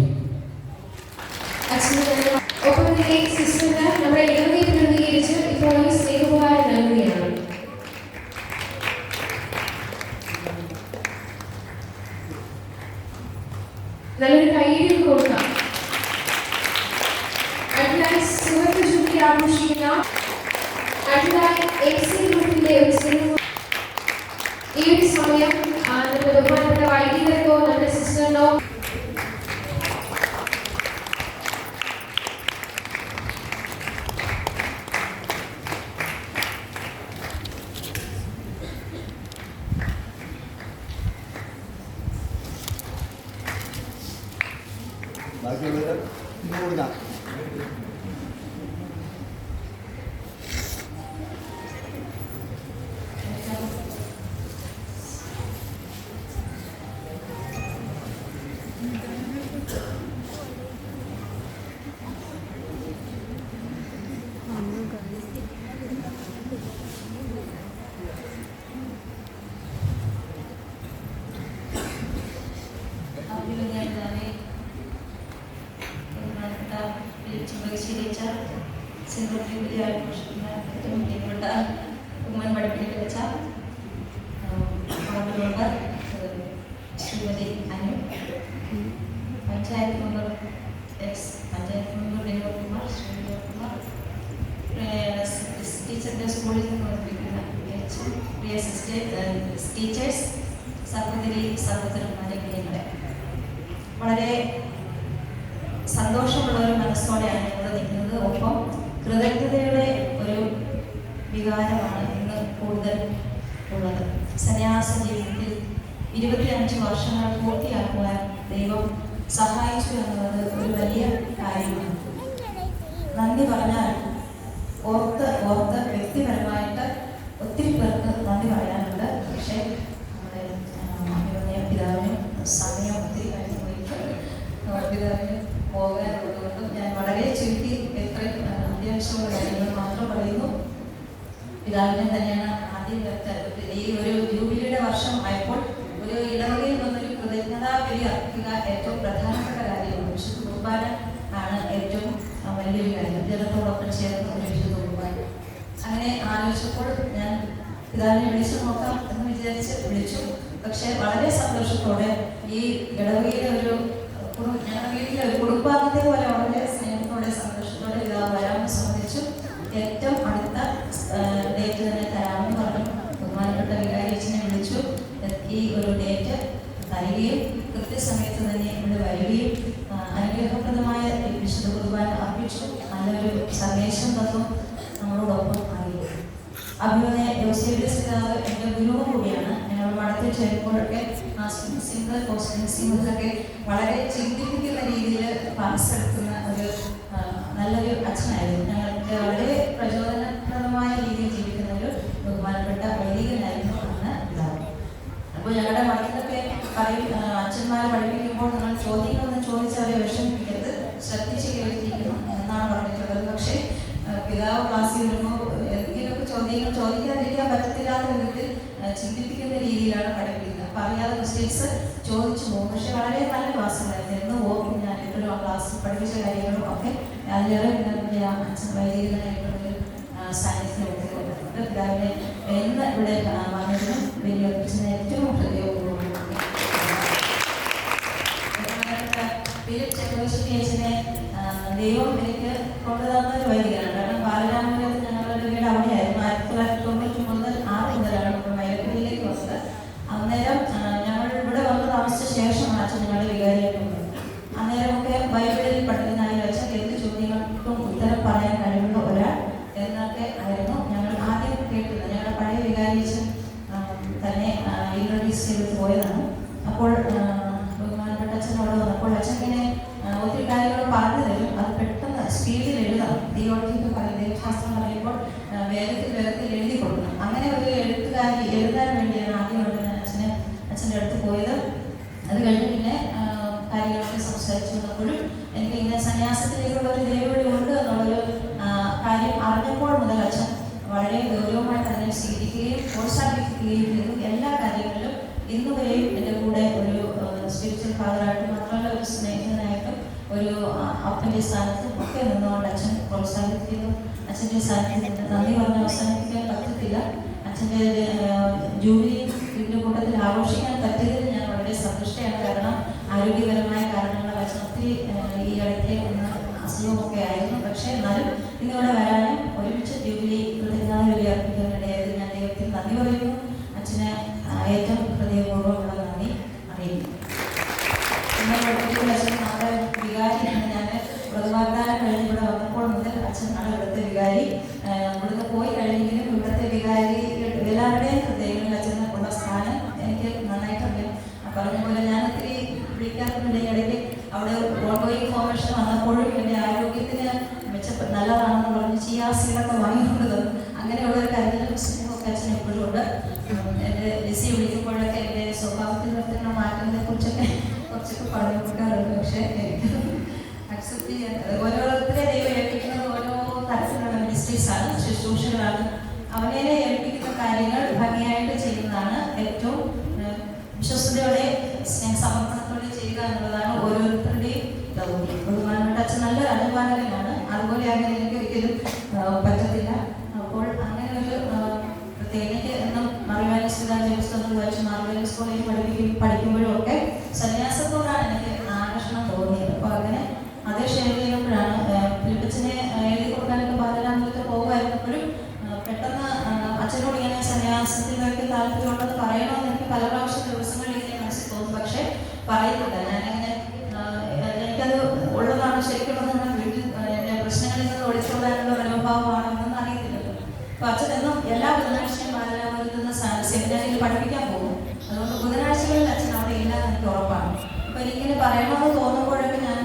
ഒപ്പം തന്നെ സിസ്റ്ററിന് നമ്മുടെ ഇടവകയെ പ്രതിനിധീകരിച്ച് ഇപ്പോൾ ഒരു സ്നേഹോപഹാരം നൽകുകയാണ്. നല്ലൊരു കൈയ്യടി കൊടുക്കാം. അടുത്തതായി സുഹൃത്ത് ജൂബിലി ആഘോഷിക്കുന്ന അടുത്തതായി എക്സി ഗ്രൂപ്പിന്റെ ഒരു സ്നേഹം. ഈ ഒരു സമയം നമ്മുടെ ബഹുമാനപ്പെട്ട വൈദികർക്കോ നമ്മുടെ സിസ്റ്ററിനോ ബാക്കിയുള്ളവർ കൊടുക്കാം. ശ്രീമതി അനു, പഞ്ചായത്ത് മെമ്പർ പഞ്ചായത്ത് മെമ്പർ ദേവകുമാർ, ശ്രീകുമാർ, ടീച്ചറിൻ്റെ സ്കൂളിൽ നിന്ന് പഠിപ്പിക്കുന്ന പ്രിയ ടീച്ചേഴ്സ്, സഹോദരി സഹോദരന്മാരെ, കുഞ്ഞുങ്ങളെ, വളരെ സന്തോഷമുള്ള ഒരു മനസ്സോടെയാണ് ഇവിടെ നിൽക്കുന്നത്. ഒപ്പം കൃതജ്ഞതയുടെ ഒരു വികാരമാണ് ഇന്ന് കൂടുതൽ ഉള്ളത്. സന്യാസ ജീവിതത്തിൽ 25 വർഷങ്ങൾ പൂർത്തിയാക്കുവാൻ ദൈവം സഹായിച്ചു എന്നുള്ളത് ഒരു വലിയ കാര്യമാണ്. നന്ദി പറഞ്ഞാൽ ഓർത്ത് വ്യക്തിപരമായിട്ട് ഒത്തിരി പേർക്ക് നന്ദി പറയാനുണ്ട്. പക്ഷേ നമ്മുടെ പിതാവിനും സമയം ഒത്തിരി കഴിഞ്ഞു പോയിട്ട് പിതാവിന് പോകാനുള്ളതുകൊണ്ടും ഞാൻ വളരെ ചുരുക്കി അത്യാവശ്യമുള്ള കാര്യങ്ങൾ മാത്രം പറയുന്നു. പിതാവിനെ തന്നെയാണ് ആദ്യം ഈ ഒരു ജൂബിലിയുടെ വർഷം ആയപ്പോൾ ഒരു ഇടവകയിൽ വന്നൊരു കൃതജ്ഞതാ ബലി അർപ്പിക്കുക ഏറ്റവും പ്രധാനപ്പെട്ട കാര്യമാണ്. വിശുദ്ധ കുർബാന ആണ് ഏറ്റവും വലിയൊരു കാര്യം. ജനത്തോടൊപ്പം ചേർന്ന് ഒരു വിശുദ്ധ കുർബാന. അങ്ങനെ ആലോചിച്ചപ്പോൾ ഞാൻ പിതാവിനെ വിളിച്ചു നോക്കാം എന്ന് വിചാരിച്ച് വിളിച്ചു. പക്ഷെ വളരെ സന്തോഷത്തോടെ ഈ ഇടവകയിലെ ഒരു കുടുംബാംഗത്തെ പോലെ വളരെ സ്നേഹത്തോടെ സന്തോഷത്തോടെ പിതാവ് വരാമെന്ന് സമ്മതിച്ചു. ഏറ്റവും അടുത്ത ഡേറ്റ് തന്നെ തരാമെന്ന് പറഞ്ഞു. ബഹുമാനപ്പെട്ട വികാരിയച്ഛനെ വിളിച്ചു. ഈ ഒരു ഡേറ്റ് തരികയും കൃത്യസമയത്ത് തന്നെ ഇവിടെ വരികയും അനുഗ്രഹപ്രദമായ വിശുദ്ധ കുർബാന അർപ്പിച്ചു. നല്ലൊരു സന്ദേശം തന്നു നമ്മളോടൊപ്പം ആയി. അഭിമന്യ യോസേഫിയസ് പിതാവ് എൻ്റെ ഗുരുവും കൂടിയാണ്. ഞങ്ങൾ മഠത്തിൽ ചേരുമ്പോഴൊക്കെ സിംഗിൾ കോൺസ്റ്റിറ്റ്യുവൻസി മുതലൊക്കെ വളരെ ചിന്തിപ്പിക്കുന്ന രീതിയിൽ ക്ലാസ് എടുക്കുന്ന ഒരു നല്ലൊരു അച്ഛനായിരുന്നു. ഞങ്ങൾക്ക് വളരെ പ്രചോദനപ്രദമായ രീതിയിൽ ജീവിക്കുന്ന ഒരു ബഹുമാനപ്പെട്ട വൈദികനായിരുന്നു അന്ന് പിതാവ്. അപ്പോൾ ഞങ്ങളുടെ മഠത്തിലൊക്കെ പറയും, അച്ഛന്മാരെ പഠിപ്പിക്കുമ്പോൾ നിങ്ങൾ ചോദ്യങ്ങളൊന്നും ചോദിച്ചവരെ വിഷമിപ്പിക്കരുത്, ശ്രദ്ധിച്ച് കേട്ടിരിക്കണം എന്നാണ് പറഞ്ഞിട്ടുള്ളത്. പക്ഷേ പിതാവ് ക്ലാസ്സിൽ വരുമ്പോൾ എന്തെങ്കിലുമൊക്കെ ചോദ്യങ്ങൾ ചോദിക്കാതിരിക്കാൻ പറ്റത്തില്ലാത്ത വിധത്തിൽ ചിന്തിപ്പിക്കുന്ന രീതിയിലാണ് പഠിപ്പിക്കുന്നത്. അപ്പോൾ അറിയാതെ മിസ്റ്റേക്സ് ചോദിച്ചു പോകും. പക്ഷെ വളരെ നല്ല ക്ലാസ്സുകളായിരുന്നു. എന്ന് ഓർക്കും ഞാൻ എപ്പോഴും ആ ക്ലാസ്സിൽ പഠിപ്പിച്ച കാര്യങ്ങളും ഒക്കെ അതിലേറെ പിന്നെ അച്ഛൻ വൈദികനായിട്ടുള്ളൊരു സാന്നിധ്യം ഉണ്ട്. പിതാവിനെ എന്ന് ഇവിടെ വന്നതിനും വലിയ ഏറ്റവും ഹൃദയപൂർവ്വം ഫിലിപ്പ് ചക്രവർത്തി അച്ഛനെ ദൈവം എനിക്ക് കൊണ്ടുതന്ന ഒരു വൈദികനാണ്. കാരണം ബാലരാമപുരത്ത് ഞങ്ങളുടെ വീട് അവിടെയായിരുന്നു. 1996 മുതലാണ് നമ്മൾ മൈലപ്പുഴയിലേക്ക് വന്നത്. അന്നേരം ഞങ്ങൾ ഇവിടെ വന്ന് താമസിച്ച ശേഷമാണ് അച്ഛൻ ഞങ്ങളുടെ വികാരിയായിട്ട് വന്നത്. അന്നേരമൊക്കെ ബൈബിളിൽ പഠിക്കുന്നതിൽ വെച്ചാൽ എന്ത് ചോദ്യങ്ങൾക്കും ഉത്തരം പറയാൻ കഴിവുള്ള ഒരാൾ എന്നൊക്കെ ആയിരുന്നു ഞങ്ങൾ ആദ്യം കേട്ടത്. ഞങ്ങളുടെ പഴയ വികാരിയച്ഛൻ തന്നെ ഇൻട്രൊഡ്യൂസ് ചെയ്ത് പോയതാണ്. അപ്പോൾ ബഹുമാനപ്പെട്ട അച്ഛൻ അവിടെ വന്നപ്പോൾ അച്ഛൻ ഇങ്ങനെ ഒത്തിരി കാര്യങ്ങൾ പറഞ്ഞു തരും. അത് പെട്ടെന്ന് സ്പീഡിൽ എഴുതാം. തിയോളജിക്ക് പറയും, ദൈവശാസ്ത്രം പറയുമ്പോൾ വേഗത്തിൽ എഴുതി കൊടുക്കണം. അങ്ങനെ ഒരു എഴുത്തുകാരി എഴുതാൻ വേണ്ടിയാണ് ആദ്യമായിട്ട് ഞാൻ അച്ഛൻ്റെ അടുത്ത് പോയത്. അത് കഴിഞ്ഞ് പിന്നെ കാര്യങ്ങളൊക്കെ സംസാരിച്ചു വന്നപ്പോഴും എനിക്ക് ഇങ്ങനെ സന്യാസത്തിലേക്കുള്ള ഒരു ദൈവവിളി ഉണ്ട് എന്നുള്ളൊരു കാര്യം അറിഞ്ഞപ്പോൾ മുതൽ അച്ഛൻ വളരെ ഗൗരവമായിട്ട് അതിനെ സ്വീകരിക്കുകയും പ്രോത്സാഹിപ്പിക്കുകയും ചെയ്തു. എല്ലാ കാര്യങ്ങളിലും ഇന്നുവരെയും എൻ്റെ കൂടെ ഒരു സ്പിരിച്വൽ ഫാദറായിട്ടും മാത്രമല്ല ഒരു സ്നേഹിതനായിട്ടും ഒരു അപ്പൻ്റെ സ്ഥാനത്തും ഒക്കെ നിന്നുകൊണ്ട് അച്ഛൻ പ്രോത്സാഹിപ്പിക്കുന്നു. അച്ഛൻ്റെ സാന്നിധ്യത്തിന് നന്ദി പറഞ്ഞ് അവസാനിപ്പിക്കാൻ പറ്റത്തില്ല. അച്ഛൻ്റെ ജൂബിലി ഇതിൻ്റെ കൂട്ടത്തിൽ ആഘോഷിക്കാൻ പറ്റിയതിൽ ഞാൻ വളരെ സന്തുഷ്ടയാണ്. കാരണം ആരോഗ്യപരമായ കാരണങ്ങൾ അച്ഛൻ ഒത്തിരി ഈ ഇടയ്ക്ക് അസുഖമൊക്കെ ആയിരുന്നു. പക്ഷേ എന്നാലും ഇന്നിവിടെ വരാനും ഒരുമിച്ച് ജൂബിലി കൃതജ്ഞതാബലി അർപ്പിക്കാൻ ഇടയായത് ഞാൻ ദൈവത്തിൽ നന്ദി പറയുന്നു. അച്ഛന് ഏറ്റവും ഹൃദയപൂർവ്വമുള്ള നന്ദി അറിയിക്കുന്നു. അച്ഛൻ നമ്മുടെ വികാരിയാണ്. ഞാൻ വ്രതവാഗ്ദാനം കഴിഞ്ഞ് ഇവിടെ വന്നപ്പോൾ മുതൽ അച്ഛനാണ് ഇവിടുത്തെ വികാരി. ഇവിടുന്ന് പോയി കഴിഞ്ഞെങ്കിലും ഇവിടുത്തെ വികാരി എല്ലാവരുടെയും ഹൃദയങ്ങളിൽ അച്ഛനെ ഉള്ള സ്ഥാനം എനിക്ക് നന്നായിട്ടറിയാം. പറഞ്ഞ പോലെ ഞാൻ ഒത്തിരി വിളിക്കാറുണ്ട്. ഇടയ്ക്ക് അവിടെ ഓൺഗോയിങ് ഫോർമേഷൻ വന്നപ്പോഴും എൻ്റെ ആരോഗ്യത്തിന് നല്ലതാണെന്ന് പറഞ്ഞ് ചിയാസികളൊക്കെ വാങ്ങിക്കൊണ്ട് തന്നു. അങ്ങനെയുള്ള ഒരു കരുതലും സ്നേഹമൊക്കെ അച്ഛൻ എപ്പോഴും ഉണ്ട്. എൻ്റെ ലിസി വിളിക്കുമ്പോഴൊക്കെ എൻ്റെ സ്വഭാവത്തിൽ വരുത്തുന്ന മാറ്റങ്ങളെ കുറിച്ചൊക്കെ കുറച്ചൊക്കെ പറഞ്ഞു കൊടുക്കാറുണ്ട്. പക്ഷേ എനിക്ക് അക്സെപ്റ്റ് ചെയ്യാൻ ഓരോരുത്തരെ ദൈവം ഏൽപ്പിക്കുന്നത് ഓരോ തരത്തിലുള്ള മിനിസ്ട്രീസാണ്, ശുശ്രൂഷകളാണ്. അവനെ ഏൽപ്പിക്കുന്ന കാര്യങ്ങൾ ഭംഗിയായിട്ട് ചെയ്യുന്നതാണ് ഏറ്റവും വിശ്വസ്തയോടെ സ്നേഹസമർപ്പണത്തോടെ ചെയ്യുക എന്നുള്ളതാണ് ഓരോരുത്തരുടെയും ദൗത്യം. ബഹുമാനപ്പെട്ട അച്ഛൻ നല്ലൊരു അനുപാലകനാണ്. അതുപോലെ അങ്ങനെ എനിക്ക് ഒരിക്കലും പറ്റത്തില്ല. അപ്പോൾ അങ്ങനെ ഒരു പ്രത്യേകിച്ച് എന്നും മറിവാനിസ് പുസ്തകങ്ങൾ വായിച്ച് മാർവാനിസ് കോളേജിൽ പഠിക്കുമ്പോഴും ഒക്കെ സന്യാസത്തോടാണ് എനിക്ക് ആകർഷണം തോന്നിയത്. അപ്പോൾ അങ്ങനെ അതേ ഷെയർ ചെയ്യുമ്പോഴാണ് ഫിലിപ്പച്ചനെ എഴുതി കൊടുക്കാനൊക്കെ ബാലരാമപുരത്ത് പോകുമായിരുന്നപ്പോഴും പെട്ടെന്ന് അച്ഛനോട് ഇങ്ങനെ സന്യാസത്തിനൊക്കെ താല്പര്യമുണ്ടെന്ന് പറയണമെന്ന് എനിക്ക് പല പ്രാവശ്യം ദിവസങ്ങളിൽ ഇങ്ങനെ മനസ്സിൽ തോന്നും. പക്ഷെ പറയുന്നില്ല. ഞാനങ്ങനെ എനിക്കത് ഉള്ളതാണ് ശരിക്കുള്ളതെന്ന് വീട്ടിൽ എൻ്റെ പ്രശ്നങ്ങളിൽ നിന്ന് ഒളിച്ചോടാനുള്ള മനോഭാവമാണെന്നൊന്നും അറിയത്തില്ലല്ലോ. അപ്പോൾ അച്ഛൻ എന്നും എല്ലാ ബുധനാഴ്ചയും ബാലരാമപുരത്ത് നിന്ന് സെമിനാരിൽ പഠിപ്പിക്കാൻ പോകും. അതുകൊണ്ട് ബുധനാഴ്ചകളിൽ അച്ഛൻ അവിടെ ഇല്ലാന്ന് എനിക്ക് ഉറപ്പാണ്. അപ്പോൾ എനിക്കിങ്ങനെ പറയണമെന്ന് തോന്നുമ്പോഴൊക്കെ ഞാൻ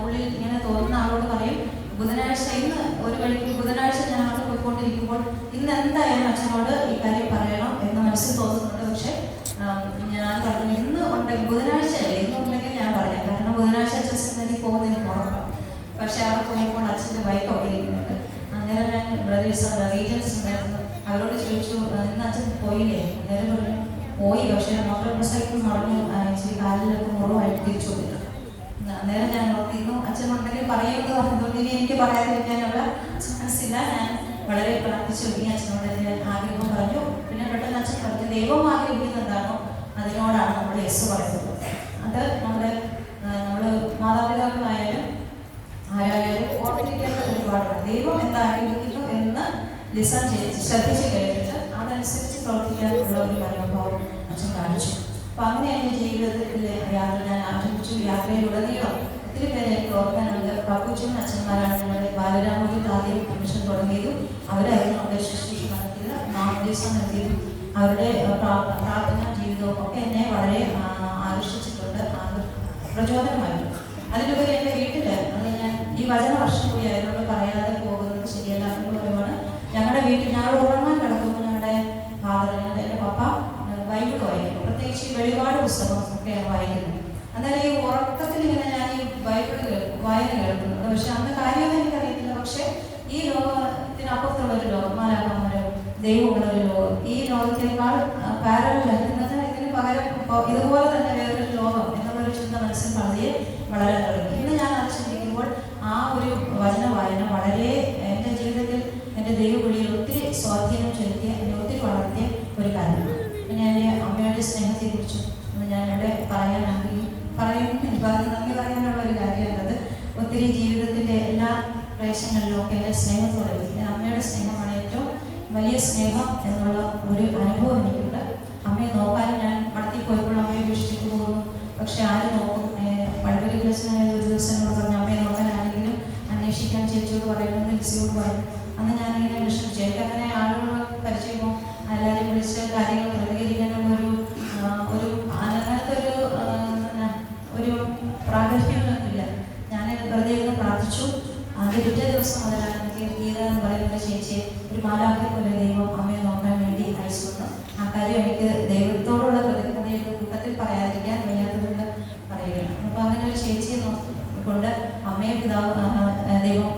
ഉള്ളിൽ ഇങ്ങനെ തോന്നുന്ന ആളോട് പറയും, ബുധനാഴ്ച ഇന്ന് ഒരു വഴിക്ക് ബുധനാഴ്ച ഞാൻ അവിടെ പോയിക്കൊണ്ടിരിക്കുമ്പോൾ ഇന്ന് എന്തായാലും അച്ഛനോട് ഈ കാര്യം പറയണം എന്ന് മനസ്സിൽ തോന്നുന്നുണ്ട്. പക്ഷെ ഞാൻ പറഞ്ഞു ഇന്ന് ഉണ്ടെങ്കിൽ ബുധനാഴ്ച അല്ലേ, ഇന്ന് ഉണ്ടെങ്കിൽ ഞാൻ പറയാം. കാരണം ബുധനാഴ്ച അച്ഛൻ സെമിനാരിൽ പോകുന്നതിന് ഉറപ്പാണ്. പക്ഷെ അവിടെ പോകുമ്പോൾ അച്ഛൻ്റെ ബൈക്ക് അവിടെ ഇരിക്കുന്നുണ്ട്. അന്നേരം ഞാൻ ബ്രദേഴ്സ് റീജൻസ് ഉണ്ടായിരുന്നു. അവരോട് ചോദിച്ചു ഇന്ന് അച്ഛൻ പോയില്ലേ? അന്നേരം പറഞ്ഞു പോയി, പക്ഷേ മോട്ടോർ സൈക്കിൾ മറന്നു ഇച്ചിരി കാലിലൊക്കെ മുറിവായിട്ട് തിരിച്ചു കൊടുത്തു. അന്നേരം ഞാൻ ഓർത്തിരുന്നു അച്ഛനുണ്ടെങ്കിൽ പറയുമെന്ന് പറഞ്ഞതുകൊണ്ട് ഇനി എനിക്ക് പറയാതിരിക്കാനുള്ള ചാൻസില്ല. ഞാൻ വളരെ പ്രാർത്ഥിച്ചു. ഈ അച്ഛനോട് എൻ്റെ ആഗ്രഹം പറഞ്ഞു. പിന്നെ പെട്ടെന്ന് അച്ഛൻ പറഞ്ഞു ദൈവം ആഗ്രഹിക്കുന്നതാണോ അതിനോടാണ് നമ്മൾ യെസ് പറയുന്നത്. അത് നമ്മൾ മാതാപിതാക്കളായാലും ആരായാലും ഓർത്തിരിക്കേണ്ട ഒരുപാടാണ്. ദൈവം എന്താഗ്രഹിക്കുന്നു എന്ന് ലിസൺ ചെയ്ത് ശ്രദ്ധിച്ച് കഴിഞ്ഞിട്ട് അതനുസരിച്ച് പ്രവർത്തിക്കാനുള്ള ഒരു മനോഭാവം അച്ഛൻ കാണിച്ചു. അപ്പം അങ്ങനെ എൻ്റെ ജീവിതത്തിൽ യാത്ര ഞാൻ ആരംഭിച്ചു. യാത്രയിലുടനീളം ഒത്തിരി പേരെ എനിക്ക് ഓർക്കാനുണ്ട്. പക്കുച്ചും അച്ഛന്മാരാണ് ഞങ്ങളുടെ ബാലരാമപുരത്ത് ആദ്യം കമ്മീഷൻ തുടങ്ങിയതും അവരായിരുന്നു അവിടെ ശുശ്രൂഷ നടത്തിയത്. മാമോദീസ നൽകിയതും അവരുടെ പ്രാർത്ഥനാ ജീവിതവും ഒക്കെ എന്നെ വളരെ ആകർഷിച്ചിട്ടുണ്ട്, പ്രചോദനമായിരുന്നു. അതിലുപരി എൻ്റെ വീട്ടിൽ അത് ഞാൻ ഈ വചനവർഷം കൂടി ആയതുകൊണ്ട് പറയാതെ പോകുന്നത് ശരിയല്ല എന്ന് പറയുവാണ്. ഞങ്ങളുടെ വീട്ടിൽ ഞങ്ങൾ ഉറങ്ങാൻ കിടക്കുമ്പോൾ ഞങ്ങളുടെ ഫാദർ, എൻ്റെ പപ്പ ബൈബിൾ വായിക്കുന്നു, പ്രത്യേകിച്ച് ഈ വെളിപാട് പുസ്തകം ഒക്കെയാണ് വായിക്കുന്നത്. അന്നേരം ഈ ഉറക്കത്തിൽ ഇങ്ങനെ ഞാൻ ഈ ബൈബിൾ വായന കേൾക്കുന്നുണ്ട്. പക്ഷെ അന്ന് കാര്യമൊന്നും എനിക്കറിയത്തില്ല. പക്ഷെ ഈ ലോകത്തിനപ്പുറത്തുള്ള ഒരു ലോകം, മാലാഖമാരോ ദൈവമുള്ള ഒരു ലോകം, ഈ ലോകത്തേക്കാൾ പാരലൽ ഇതിന് പകരം ഇതുപോലെ തന്നെ വേറൊരു ലോകം എന്നുള്ളൊരു ചിന്ത മനസ്സിൽ വളരെ തുടങ്ങി. ഇന്ന് ഞാൻ അത് ചിന്തിക്കുമ്പോൾ ആ ഒരു വചന വായന വളരെ എൻ്റെ ജീവിതത്തിൽ എൻ്റെ ദൈവവിളിയിൽ ഒത്തിരി സ്വാധീനം ചെലുത്തിയ, എന്നെ ഒത്തിരി വളർത്തിയ ഒരു കാര്യമാണ്. പിന്നെ എൻ്റെ അമ്മയുടെ സ്നേഹത്തെക്കുറിച്ചും ഞാൻ ഇവിടെ നന്ദി പറയാനുള്ള ഒരു കാര്യമാണത്. ഒത്തിരി ജീവിതത്തിൻ്റെ എല്ലാ പ്രദേശങ്ങളിലും ഒക്കെ എൻ്റെ സ്നേഹത്തോടെ അമ്മയുടെ സ്നേഹമാണ് ഏറ്റവും വലിയ സ്നേഹം എന്നുള്ള ഒരു അനുഭവം എനിക്കുണ്ട്. അമ്മയെ നോക്കാനും ഞാൻ മടത്തിൽ പോയപ്പോൾ അമ്മയെ ഉപേക്ഷിച്ചിട്ട് പോകുന്നു. പക്ഷെ ആര് നോക്കും? വടകര വിളിച്ചായ ഒരു ദിവസം എന്നോട് പറഞ്ഞു, അമ്മയെ നോക്കാനാണെങ്കിലും അന്വേഷിക്കാൻ ചേച്ചിയോട് പറയുന്നത് ലിസിയോട് പറയും. അന്ന് ഞാനിങ്ങനെ വിഷമിച്ചു. എനിക്ക് അങ്ങനെ ആളുകൾ പരിചയമോ എല്ലാവരെയും വിളിച്ച് കാര്യങ്ങൾ പ്രതികരിക്കാനുള്ള ഒരു അങ്ങനത്തെ ഒരു പ്രാഗൽഭ്യമൊന്നുമില്ല. ഞാൻ വെറുതെ ഇരുന്ന് പ്രാർത്ഥിച്ചു. അത് പിറ്റേ ദിവസം മുതലാണ് എനിക്ക് ഗീത എന്ന് പറയുന്ന ചേച്ചിയെ ഒരു മാലാഖയെ പോലെ ദൈവം അമ്മയെ നോക്കാൻ വേണ്ടി അയച്ചു വന്നു. ആ കാര്യം എനിക്ക് ദൈവത്തോടുള്ള കൃതജ്ഞതയുടെ കൂട്ടത്തിൽ പറയാതിരിക്കാൻ വയ്യാത്തതുകൊണ്ട് പറയുകയാണ്. അപ്പോൾ അങ്ങനെ ഒരു ചേച്ചിയെ കൊണ്ട് അമ്മയെ ദൈവം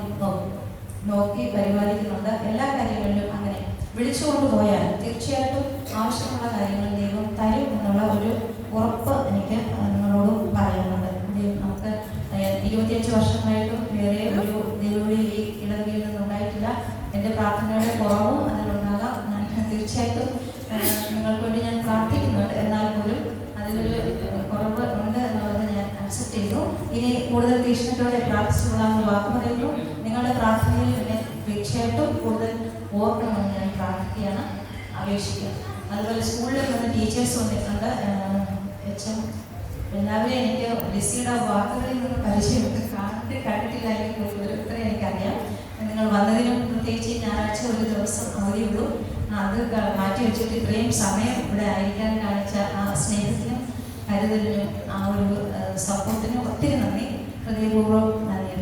നോക്കി പരിപാലിക്കുന്നുണ്ട്. എല്ലാ കാര്യങ്ങളിലും അങ്ങനെ വിളിച്ചുകൊണ്ട് പോയാൽ തീർച്ചയായിട്ടും ആവശ്യമുള്ള കാര്യങ്ങൾ ദൈവം തരും എന്നുള്ള ഒരു ഉറപ്പ് എനിക്ക് നിങ്ങളോടും പറയാനുണ്ട്. നമുക്ക് 25 വർഷങ്ങളായിട്ടും വേറെ ഒരു ദൈവവിളി ഈ ഇടവകയിൽ നിന്നുണ്ടായിട്ടില്ല. എൻ്റെ പ്രാർത്ഥനയുടെ കുറവും അതിലുണ്ടാകാം. ഞാൻ തീർച്ചയായിട്ടും നിങ്ങൾക്ക് വേണ്ടി ഞാൻ പ്രാർത്ഥിക്കുന്നുണ്ട്. എന്നാൽ പോലും അതിലൊരു കുറവ് ഉണ്ട് എന്നുള്ളത് ഞാൻ അക്സെപ്റ്റ് ചെയ്തു. ഇനി കൂടുതൽ തീക്ഷ്ണതയോടെ പ്രാർത്ഥിച്ചുകൊള്ളാമെന്ന് വാക്ക് പറയുന്നു. നിങ്ങളുടെ പ്രാർത്ഥനയിൽ എന്നെ തീർച്ചയായിട്ടും കൂടുതൽ ഓർക്കണമെന്ന് ഞാൻ പ്രാർത്ഥിക്കുകയാണ്, അപേക്ഷിക്കുക. അതുപോലെ സ്കൂളിൽ നിന്ന് ടീച്ചേഴ്സ് വന്നിട്ടുണ്ട്. എല്ലാവരെയും എനിക്ക് ലിസിയുടെ വാക്കുകളിൽ നിന്ന് പരിചയപ്പെട്ട് കണ്ടിട്ടില്ലെങ്കിൽ ഓരോരുത്തരെ എനിക്കറിയാം. നിങ്ങൾ വന്നതിനും പ്രത്യേകിച്ച് ഞായറാഴ്ച ഒരു ദിവസം അവധിയുള്ളൂ. അത് മാറ്റി വെച്ചിട്ട് ഇത്രയും സമയം ഇവിടെ ആയിരിക്കാൻ കാണിച്ച ആ സ്നേഹത്തിനും കരുതലിനും ആ ഒരു സപ്പോർട്ടിനും ഒത്തിരി നന്ദി, ഹൃദയപൂർവ്വം നന്ദി.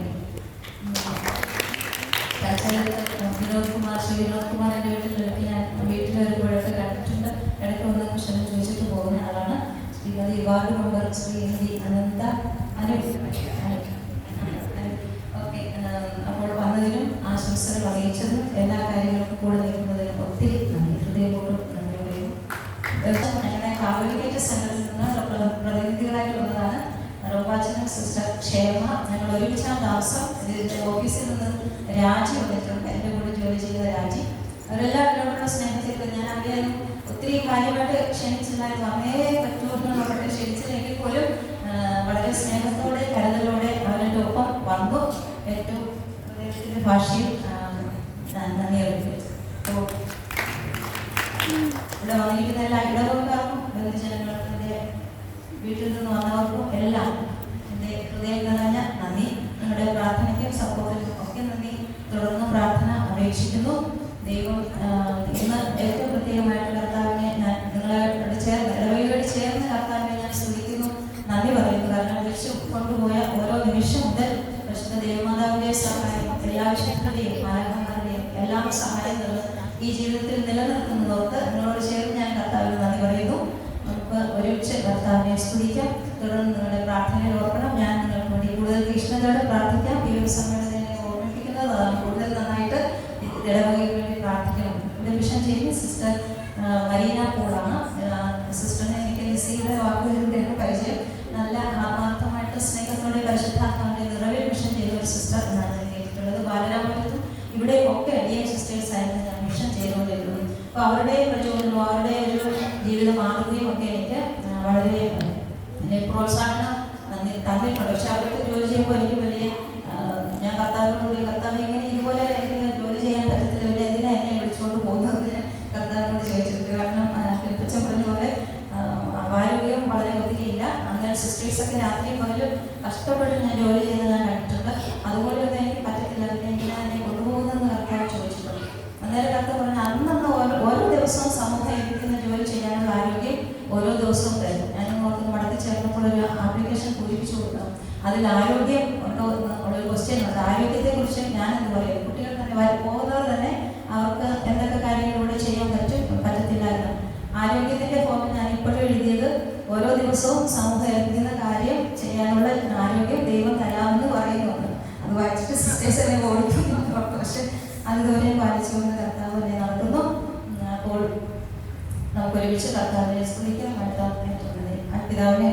ശ്രീ വിനോദ് കുമാർ എൻ്റെ വീട്ടിലൊക്കെ ഞാൻ വീട്ടിൽ വരുമ്പോഴൊക്കെ കണ്ടിട്ടുണ്ട്. ഇടയ്ക്ക് ഒന്ന് ക്ഷണം ചോദിച്ചിട്ട് പോകുന്ന ആളാണ്. ശ്രീമതി വാർഡ് മെമ്പർ ശ്രീ അനന്ത ഓക്കെ. അപ്പോൾ വന്നതിനും ആശംസകൾ അറിയിച്ചതും എല്ലാ കാര്യങ്ങൾക്കും കൂടെ നിൽക്കുന്നതിനും ഒത്തിരി നന്ദി, ഹൃദയപൂർവ്വം നന്ദി പറയുന്നു. ഞങ്ങളുടെ കാവലിക്കേറ്റ സെന്ററിൽ നിന്ന് പ്രതിനിധികളായിട്ട് വന്നതാണ് റോബാച്ചനും സിസ്റ്റർ ക്ഷേമ. ഞങ്ങൾ ഒരുമിച്ചാണ് താമസം. ഇതിൻ്റെ ഓഫീസിൽ നിന്ന് രാജി വന്നിട്ടുണ്ട്, എൻ്റെ കൂടെ ജോലി ചെയ്ത രാജി. അവരെല്ലാവരോടുള്ള സ്നേഹത്തിൽ ഞാൻ അറിയാനും ഒത്തിരി കാര്യമായിട്ട് ക്ഷണിച്ചില്ലായിരുന്നു. അമ്മയെ പറ്റുമെന്നുള്ളവരുടെ ക്ഷണിച്ചില്ലെങ്കിൽ പോലും വളരെ സ്നേഹത്തോടെ കരുതലോടെ അവരുടെ ഒപ്പം വന്നു. ഏറ്റവും ഹൃദയത്തിൻ്റെ ഭാഷയിൽ നന്ദി അറിയിക്കും. അപ്പോൾ ഇവിടെ വന്നിരിക്കുന്ന എല്ലാ ഇടവക്കാർക്കും ബന്ധുജനങ്ങൾക്കും എൻ്റെ വീട്ടിൽ നിന്ന് വന്നവർക്കും എല്ലാം എൻ്റെ ഹൃദയം നിറഞ്ഞ നന്ദി. നിങ്ങളുടെ പ്രാർത്ഥനയ്ക്കും സപ്പോർട്ടിനും ഒക്കെ നന്ദി. തുടർന്ന് പ്രാർത്ഥന അപേക്ഷിക്കുന്നു. ദൈവം ഇന്ന് ഏറ്റവും പ്രത്യേകമായിട്ട് കർത്താവിനെ ഞാൻ നിങ്ങളോട് ചേർന്ന് ഇടവകയോട് ചേർന്ന് കർത്താവിനെ ഞാൻ സ്തുതിക്കുന്നു, നന്ദി പറയുന്നു. കാരണം വിളിച്ചു കൊണ്ടുപോയ ഓരോ നിമിഷം മുതൽ പരിശുദ്ധ ദേവമാതാവിൻ്റെ സഹായം, എല്ലാ വിശുദ്ധരുടെയും മാലാഖമാരുടെയും എല്ലാം സഹായം ഈ ജീവിതത്തിൽ നിലനിർത്തുന്നതോർത്ത് നിങ്ങളോട് ചേർന്ന് ഞാൻ കർത്താവിന് നന്ദി പറയുന്നു. നമുക്ക് ഒരുമിച്ച് കർത്താവിനെ സ്തുതിക്കാം. തുടർന്ന് നിങ്ങളുടെ പ്രാർത്ഥനയിൽ ഓർക്കണം. ഞാൻ നിങ്ങൾക്ക് വേണ്ടി കൂടുതൽ തീക്ഷ്ണതയോടെ പ്രാർത്ഥിക്കാം. ഈ ഒരു സമ്മേളനത്തെ ഓർമ്മിപ്പിക്കുന്നത് അതാണ്. കൂടുതൽ നന്നായിട്ട് ഇടവകയ്ക്ക് വേണ്ടി പ്രാർത്ഥിക്കണം. ഇവിടെ മിഷൻ ചെയ്യുന്ന സിസ്റ്റർ മരീന പോളാണ്. സിസ്റ്ററിനെ എനിക്ക് ലിസിയുടെ വാക്കുകളിലൂടെ പരിചയം. നല്ല ആത്മാർത്ഥമായിട്ട് സ്നേഹത്തോടെ പരിശുദ്ധാത്മാവിന്റെ നിറവിൽ മിഷൻ ചെയ്ത ഒരു സിസ്റ്റർ എന്നാണ് ഞാൻ കേട്ടിട്ടുള്ളത്. ബാലരാമപുരത്തും ഇവിടെ ഒക്കെ അടിയൻ സിസ്റ്റേഴ്സ് ആയിരുന്നു ഞാൻ മിഷൻ ചെയ്തുകൊണ്ടിരുന്നത്. അപ്പോൾ അവരുടെ പ്രചോദനവും അവരുടെ ഒരു ജീവിത മാതൃകയും ഒക്കെ എനിക്ക് വളരെ പ്രോത്സാഹനം തന്നിട്ടുണ്ട്. പക്ഷെ അവർക്ക് ജോലി ചെയ്യുമ്പോൾ എനിക്ക് വലിയ ഞാൻ കർത്താവിനോട് കർത്താവ് ഇങ്ങനെ ഇതുപോലെ എനിക്ക് ജോലി ചെയ്യാൻ പറ്റത്തില്ല, എന്തിനാ എന്നെ വിളിച്ചുകൊണ്ട് പോകുന്നതിന് കർത്താവിനോട് ചോദിച്ചിട്ടുണ്ട്. കാരണം കൽപ്പിച്ച പറഞ്ഞ പോലെ ആരോഗ്യം വളരെ ഒത്തിരിയില്ല. അങ്ങനെ സിസ്റ്റേഴ്സൊക്കെ രാത്രിയും പകലും കഷ്ടപ്പെട്ട് ഞാൻ ജോലി ചെയ്യുന്നത് ഞാൻ കണ്ടിട്ടുണ്ട്. അതുപോലെ ഒന്നും എനിക്ക് പറ്റത്തില്ല, പിന്നെ എന്തിനാ എന്നെ കൊണ്ടുപോകുന്നതെന്ന് കർത്താവ് ചോദിച്ചിട്ടുണ്ട്. അന്നേരം കർത്താവ് പറഞ്ഞാൽ അന്നന്ന് ഓരോ ദിവസവും സമൂഹം ഏൽപ്പിക്കുന്ന ജോലി ചെയ്യാനുള്ള ആരോഗ്യം ഓരോ ദിവസവും തരും. ഞാൻ ഓർത്ത് മടക്കി ചേർന്നപ്പോൾ ഒരു ആപ്ലിക്കേഷൻ പൂരിപ്പിച്ചു കൊടുക്കാം. അതിൽ ആരോഗ്യം ഉണ്ടോ ഉള്ളൊരു ക്വസ്റ്റ്യൻ ഉണ്ട്. ആരോഗ്യത്തെക്കുറിച്ച് ഞാൻ എന്ത് പറയും, കുട്ടികൾ തന്നെ പോകുന്നവർ തന്നെ അവർക്ക് എന്തൊക്കെ കാര്യങ്ങളിലൂടെ ചെയ്യാൻ പറ്റത്തില്ലായിരുന്നു. ആരോഗ്യത്തിൻ്റെ ഫോമിൽ ഞാൻ ഇപ്പോഴും എഴുതിയത് ഓരോ ദിവസവും സമൂഹം ഏൽപ്പിക്കുന്ന കാര്യം ചെയ്യാനുള്ള ആരോഗ്യം ദൈവം തരാമെന്ന് പറയുന്നുണ്ട്. അത് വായിച്ചിട്ട് സിസ്റ്റേഴ്സിനെ ഓടിക്കുന്നു. പക്ഷെ അതുവരെ പാലിച്ചുകൊണ്ട് കർത്താവ് എന്നെ നടത്തുന്നു. അപ്പോൾ നമുക്ക് ഒരുമിച്ച് കർത്താവിനെ സ്തുതിക്കാം. പിതാവിനെ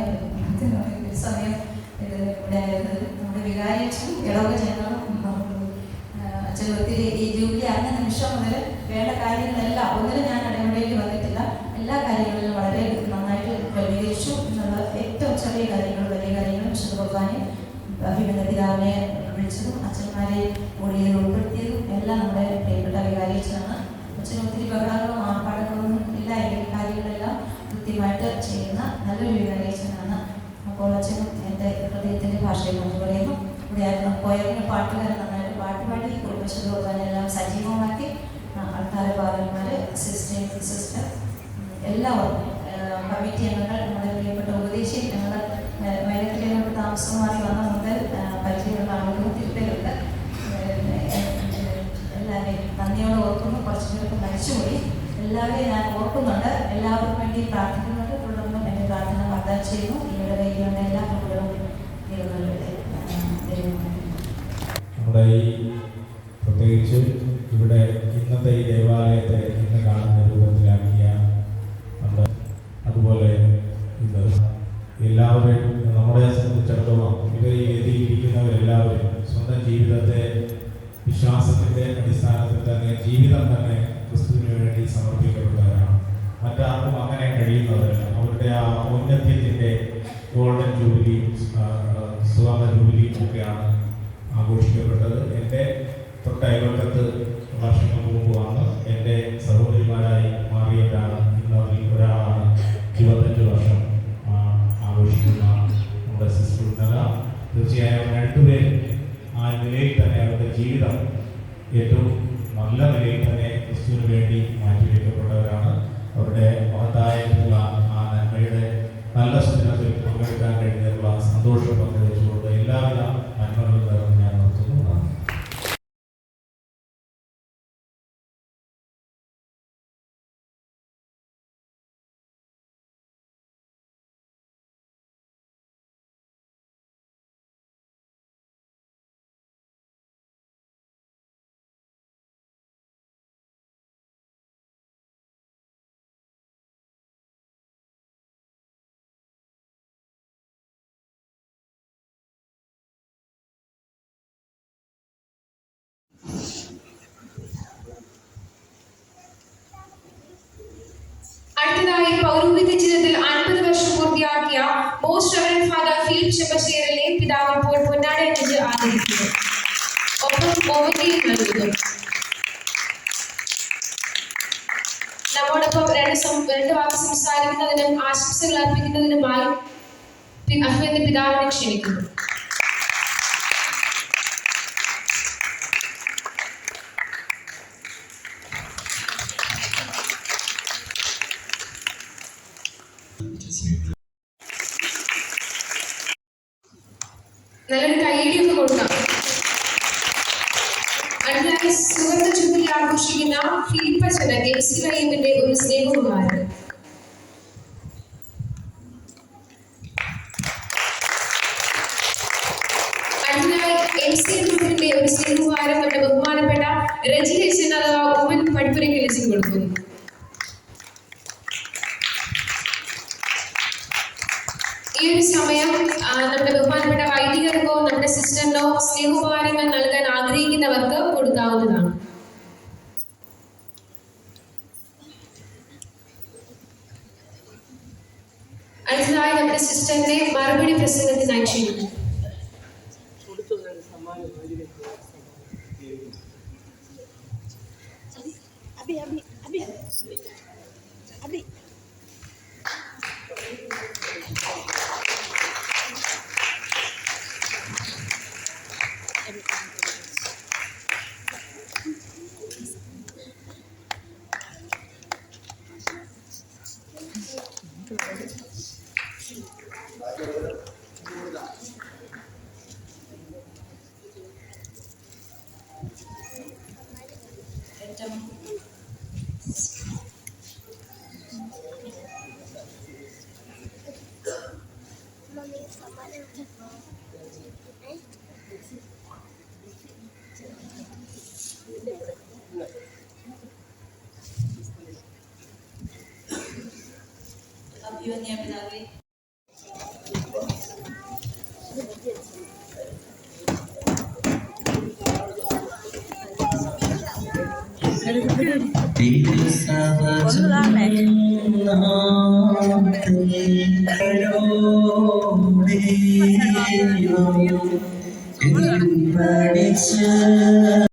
സമയം ഇവിടെ നമ്മുടെ വികാരി അച്ഛനും ഇടവക ജനങ്ങളും അച്ഛൻ ഒത്തിരി ഈ ജൂബിലി അറിഞ്ഞ നിമിഷം മുതൽ വേണ്ട കാര്യങ്ങളെല്ലാം ഒന്നിനും ഞാൻ ഇടപെടേണ്ടി വന്നിട്ടില്ല. എല്ലാ കാര്യങ്ങളിലും വളരെ നന്നായിട്ട് ക്രമീകരിച്ചു എന്നുള്ള ഏറ്റവും ചെറിയ കാര്യങ്ങൾ വലിയ കാര്യങ്ങളും വിശുദ്ധ കുർബാനയും അഭിനന്ദ പിതാവിനെ വിളിച്ചതും അച്ഛന്മാരെ ഒഴിയിൽ ഉൾപ്പെടുത്തിയതും എല്ലാം നമ്മുടെ പ്രിയപ്പെട്ട വികാരിച്ചാണ്. അച്ഛന് ഒത്തിരി ബഹളങ്ങളും ആർപ്പാടുകളൊന്നും ഇല്ല. എങ്കിൽ കാര്യങ്ങളെല്ലാം കൃത്യമായിട്ട് ചെയ്യുന്ന നല്ലൊരു വികാരിച്ചനാണ്. അപ്പോൾ അച്ഛനും എൻ്റെ ഹൃദയത്തിൻ്റെ ഭാഷയിൽ പറഞ്ഞു പറയുന്നു. ഇവിടെ ആയിരുന്നു പോയതിന് പാട്ടുകാരൻ നന്നായിട്ട് പാട്ടുപാടി കുടുംബശ്രീ കുർബാനെല്ലാം സജീവമാക്കി ആൾക്കാർ പാവന്മാർ സിസ്റ്റർ എല്ലാവരും കമ്മിറ്റി അംഗങ്ങൾ നമ്മുടെ പ്രിയപ്പെട്ട ഉപദേശി ഞങ്ങൾ വയനാട്ടിലേക്ക് താമസം മാറി വന്ന മുതൽ പരിചയമുള്ള ആളുകളും തിരുത്തലുണ്ട്. എല്ലാവരെയും നന്ദിയോടെ ഓർക്കുന്നു. കുറച്ച് പേർക്ക് മരിച്ചുപോയി. എല്ലാവരെയും ഞാൻ ഓർക്കുന്നുണ്ട്. എല്ലാവർക്കും വേണ്ടി പ്രാർത്ഥിക്കുന്നുണ്ട്. തുടർന്നും എൻ്റെ പ്രാർത്ഥന വാഗ്ദാനം ചെയ്യുന്നു. ഇവിടെ വൈകിയുള്ള എല്ലാ കുട്ടികളും നമ്മുടെ ഈ പ്രത്യേകിച്ച് ഇവിടെ ഇന്നത്തെ ഈ ദേവാലയത്തെ ഇന്ന് കാണുന്ന രൂപത്തിലാക്കിയ നമ്മുടെ അതുപോലെ ഇത് എല്ലാവരും നമ്മളെ സംബന്ധിച്ചിടത്തോളം ഇവർ ഈ വേദിയിരിക്കുന്നവരെല്ലാവരും സ്വന്തം ജീവിതത്തെ വിശ്വാസത്തിൻ്റെ അടിസ്ഥാനത്തിൽ തന്നെ ജീവിതം തന്നെ ക്രിസ്തുവിന് വേണ്ടി സമർപ്പിക്കപ്പെട്ടവരാണ്. മറ്റാർക്കും അങ്ങനെ കഴിയുന്നവരല്ല. അവരുടെ ആ ഔന്നത്യത്തിൻ്റെ ഗോൾഡൻ ജൂബിലി സുവർണ ജൂബിലി ഒക്കെയാണ് ആഘോഷിക്കപ്പെട്ടത്. എൻ്റെ തൊട്ടയൽവക്കത്ത് വർഷങ്ങൾക്ക് മുമ്പ് വന്ന് എൻ്റെ സഹോദരിമാരായി മാറിയവരാണ് ഇന്നതിൽ ഒരാളാണ് 25 വർഷം ആഘോഷിക്കുന്ന നമ്മുടെ സിസ്റ്റർ ഉന്നത. തീർച്ചയായും രണ്ടുപേരും ആ നിലയിൽ തന്നെ അവരുടെ ജീവിതം ഏറ്റവും നല്ല നിലയിൽ തന്നെ ക്രിസ്തുവിന് വേണ്ടി മാറ്റിവെക്കപ്പെട്ടവരാണ്. അവരുടെ മഹത്തായിട്ടുള്ള ആ നന്മയുടെ നല്ല സുദിനത്തിൽ പങ്കെടുക്കാൻ കഴിഞ്ഞതിനുള്ള സന്തോഷം പങ്കുവെച്ചുകൊണ്ട് എല്ലാവിധ നന്മകളും നേർന്ന് ഞാൻ നിർത്തുന്നു. അടുത്തതായി പൗരോഹിത്യ ജീവിതത്തിൽ 50 വർഷം പൂർത്തിയാക്കിയ മോസ്റ്റ് റെവറൻഡ് ഫാദർ ഫിലിപ്പ് ചെമ്പശ്ശേരിലെ പിതാവ് ഇപ്പോൾ പൊന്നാട അണിഞ്ഞ് ആദരിക്കുന്നു. ഒപ്പം ഓവന്റിയിൽ നൽകുന്നു. നമ്മോടൊപ്പം രണ്ട് വാക്ക് സംസാരിക്കുന്നതിനും ആശംസകൾ അർപ്പിക്കുന്നതിനുമായി അഹ്മദ് പിതാവിനെ ക്ഷണിക്കുന്നു. നല്ലൊരു കൈയ്യടിയൊക്കെ കൊടുക്കാം. അടുത്തതായി സുവർണ ജൂബിലി ആഘോഷിക്കുന്ന ഫിലിപ്പച്ചന് MC ഒരു സ്നേഹകുമാരൻ. അടുത്തതായി MC ഗ്രൂപ്പിന്റെ ഒരു സ്നേഹകുമാരൻ നമ്മുടെ ബഹുമാനപ്പെട്ട രജി ഹെച്ചൻ അഥവാ ഉമ്മൻ പഠിപ്പുരയ്ക്ക് ലക്ഷ്യം കൊടുക്കുന്നു. ഈ ഒരു സമയം നമ്മുടെ ബഹുമാനപ്പെട്ട വൈദികർക്കോ നമ്മുടെ സിസ്റ്ററിനോ സ്നേഹോപഹാരങ്ങൾ നൽകാൻ ആഗ്രഹിക്കുന്നവർക്ക് കൊടുക്കാവുന്നതാണ്. അടുത്തതായി നമ്മുടെ സിസ്റ്ററിനെ മറുപടി പ്രസംഗത്തിനായി ക്ഷണിക്കുന്നു. അഭിവന്യ പിതാവേ, പഠിച്ച